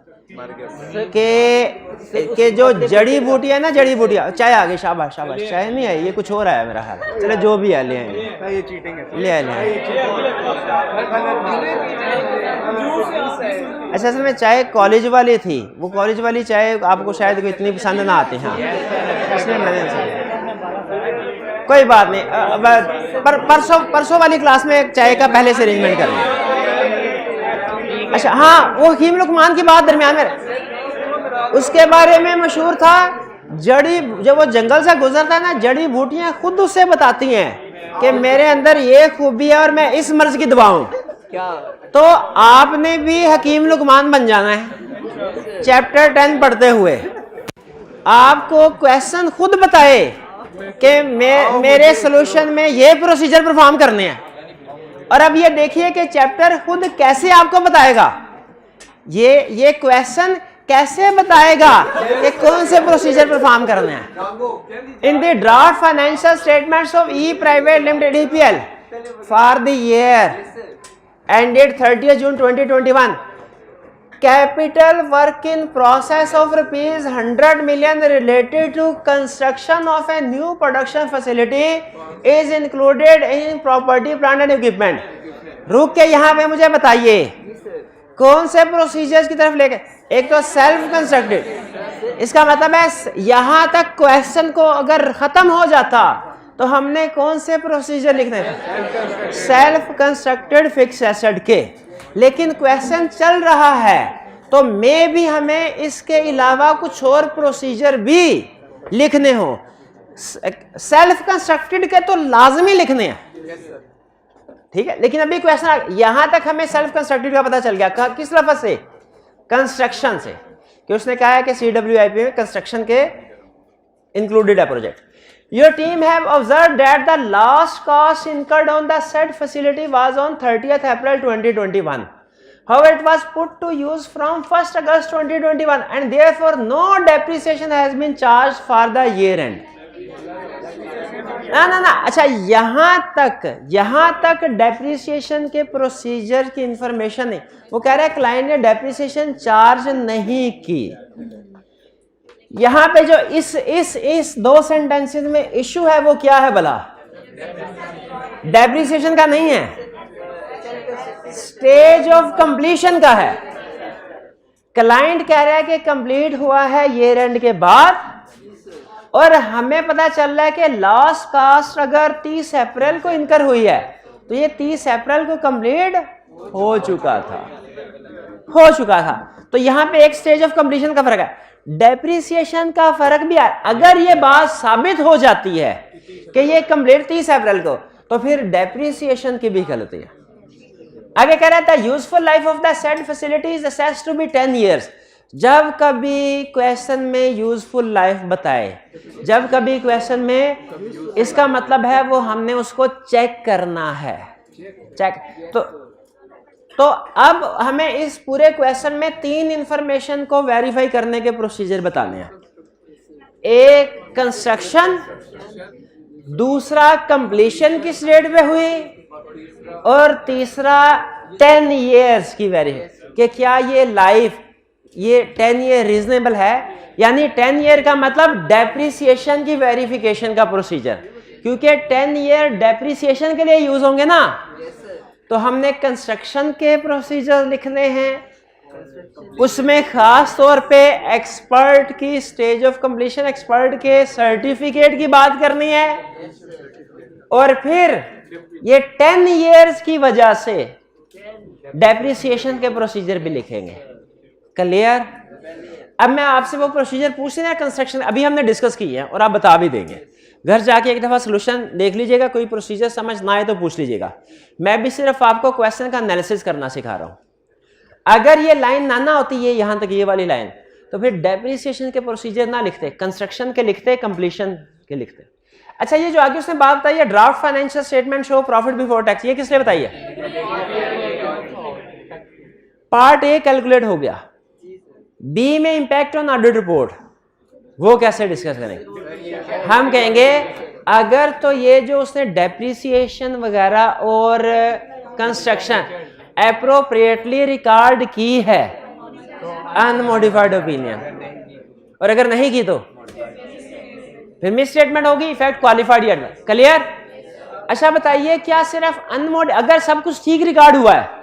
कि जो जड़ी बूटी है ना, जड़ी बूटियां, चाय आ गई, शाबाश शाबाश, चाय नहीं आई, ये कुछ हो रहा है मेरा हाल। चले जो भी है ले आए, ये चीटिंग है। ले आए। अच्छा, असल में चाय कॉलेज वाली थी, वो कॉलेज वाली चाय आपको शायद इतनी पसंद ना आती। हाँ, इसलिए मैंने, कोई बात नहीं, पर परसों वाली क्लास में चाय का पहले से अरेंजमेंट कर लिया। अच्छा हाँ, वो हकीम लुकमान की बात दरमियान में, उसके बारे में मशहूर था, जड़ी, जब वो जंगल से गुजरता है ना, जड़ी बूटियां खुद उससे बताती हैं कि मेरे अंदर ये खूबी है और मैं इस मर्ज की दवा हूं। तो आपने भी हकीम लुकमान बन जाना है। चैप्टर 10 पढ़ते हुए आपको क्वेश्चन खुद बताए कि मेरे सॉल्यूशन में ये प्रोसीजर परफॉर्म करने हैं। और अब ये देखिए कि चैप्टर खुद कैसे आपको बताएगा, ये क्वेश्चन कैसे बताएगा कि कौन से प्रोसीजर परफॉर्म करने हैं। इन the draft financial statements of E private limited EPL for the year ended 30 June 2021, capital work in process of ₹100 million related to construction of a new production facility is included in property plant and equipment। रुक के यहाँ पे मुझे बताइए कौन से procedures की तरफ लेके। एक तो सेल्फ कंस्ट्रक्टेड, इसका मतलब है यहाँ तक क्वेश्चन को अगर खत्म हो जाता तो हमने कौन से प्रोसीजर लिखने हैं, सेल्फ कंस्ट्रक्टेड फिक्स एसेट के। लेकिन क्वेश्चन चल रहा है तो मे भी हमें इसके अलावा कुछ और प्रोसीजर भी लिखने हो। सेल्फ कंस्ट्रक्टेड के तो लाजमी लिखने हैं, ठीक है। लेकिन अभी क्वेश्चन यहां तक हमें सेल्फ कंस्ट्रक्टेड का पता चल गया, किस लफ्ज से, कंस्ट्रक्शन से, कि उसने कहा है कि CWIP में कंस्ट्रक्शन के इंक्लूडेड है project. Your team have observed that the last cost incurred on the said facility was on 30th April 2021. However, it was put to use from 1st August 2021 and therefore no depreciation has been charged for the year end. ना अच्छा, यहां तक depreciation के procedure की information है। वो कह रहा है क्लाइंट ने डेप्रिसिएशन चार्ज नहीं की। यहां पे जो इस 2 सेंटेंसेस में इशू है वो क्या है भला, डेप्रिसिएशन का नहीं है, स्टेज ऑफ कंप्लीशन का है। क्लाइंट कह रहा है कि कंप्लीट हुआ है ईयर एंड के बाद, और हमें पता चल रहा है कि लास्ट कास्ट अगर 30 अप्रैल को इनकर हुई है तो ये 30 अप्रैल को कंप्लीट हो चुका था। तो यहां पे एक स्टेज ऑफ कंप्लीशन का फर्क है, डेप्रिसिएशन का फर्क भी है। अगर ये बात साबित हो जाती है कि ये कंप्लीट 30 अप्रैल को, तो फिर डेप्रिसिएशन की भी गलती है। आगे कह रहा था useful life of the said facility is assessed to be 10 years। जब कभी क्वेश्चन में यूजफुल लाइफ बताए, जब कभी क्वेश्चन में, इसका मतलब है वो हमने उसको चेक करना है, चेक। तो अब हमें इस पूरे क्वेश्चन में 3 इंफॉर्मेशन को वेरीफाई करने के प्रोसीजर बताने हैं। एक कंस्ट्रक्शन, दूसरा कंप्लीशन किस डेट पे हुई, और तीसरा 10 years की वेरीफाई कि क्या ये लाइफ, ये 10 year रीजनेबल है। यानी 10 year का मतलब डेप्रिसिएशन की वेरिफिकेशन का प्रोसीजर, क्योंकि 10 year डेप्रिसिएशन के लिए यूज होंगे ना। तो हमने कंस्ट्रक्शन के प्रोसीजर लिखने हैं, उसमें खास तौर पे एक्सपर्ट की स्टेज ऑफ कंप्लीशन, एक्सपर्ट के सर्टिफिकेट की बात करनी है, और फिर ये 10 years की वजह से डेप्रिसिएशन के प्रोसीजर भी लिखेंगे। क्लियर? अब मैं आपसे वो प्रोसीजर पूछ रहा, कंस्ट्रक्शन अभी हमने डिस्कस की है और आप बता भी देंगे। घर जाके एक दफा सोल्यूशन देख लीजिएगा, कोई प्रोसीजर समझ ना आए तो पूछ लीजिएगा। मैं भी सिर्फ आपको क्वेश्चन का एनालिसिस करना सिखा रहा हूं। अगर ये लाइन ना होती ये यहां तक ये वाली लाइन, तो फिर डेप्रिसिएशन के प्रोसीजर ना लिखते, कंस्ट्रक्शन के लिखते, कंप्लीशन के लिखते। अच्छा, ये जो आगे उसने बात बताई है draft financial statement show profit before tax, ये किसने बताई है? पार्ट ए कैलकुलेट हो गया, बी में इंपैक्ट ऑन ऑडिट रिपोर्ट, वो कैसे डिस्कस करेंगे? हम कहेंगे अगर तो ये जो उसने डेप्रिसिएशन वगैरह और कंस्ट्रक्शन एप्रोप्रिएटली रिकॉर्ड की है अनमोडिफाइड ओपिनियन, और अगर नहीं की तो फिर मिस स्टेटमेंट होगी, इफेक्ट क्वालिफाइड या एडवर्स। क्लियर? अच्छा बताइए, क्या सिर्फ अगर सब कुछ ठीक रिकॉर्ड हुआ है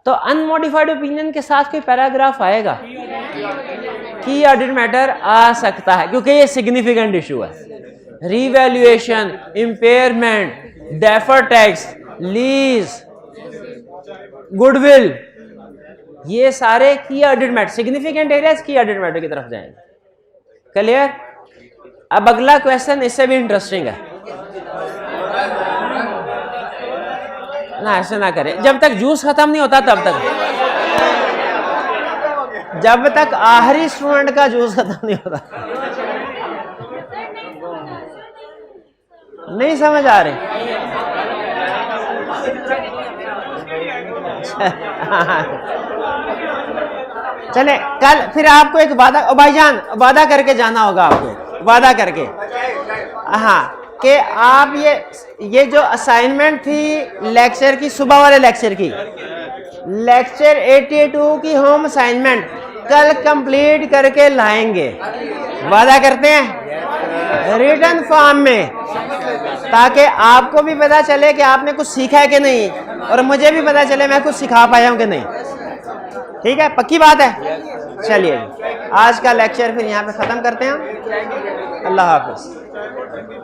तो अनमोडिफाइड ओपिनियन के साथ कोई पैराग्राफ आएगा? की ऑडिट मैटर आ सकता है, क्योंकि ये सिग्निफिकेंट इशू है। Revaluation, impairment, defer tax, lease, goodwill, ये सारे की ऑडिट मैटर, सिग्निफिकेंट एरियाज की ऑडिट मैटर की तरफ जाएंगे। क्लियर? अब अगला क्वेश्चन इससे भी इंटरेस्टिंग है ना, ऐसे ना करें, जब तक जूस खत्म नहीं होता तब तक, जब तक आखिरी स्टूडेंट का जूस खत्म नहीं होता। नहीं समझ आ रही? चले, कल फिर आपको एक वादा, भाईजान वादा करके जाना होगा आपको, वादा करके, हाँ, कि आप ये जो असाइनमेंट थी लेक्चर की, सुबह वाले लेक्चर की, लेक्चर 82 की होम असाइनमेंट कल कंप्लीट करके लाएंगे। वादा करते हैं रिटन फॉर्म में, ताकि आपको भी पता चले कि आपने कुछ सीखा है कि नहीं, और मुझे भी पता चले मैं कुछ सिखा पाया हूं कि नहीं। ठीक है, पक्की बात है? चलिए, आज का लेक्चर फिर यहाँ पे ख़त्म करते हैं। अल्लाह हाफ़िज़।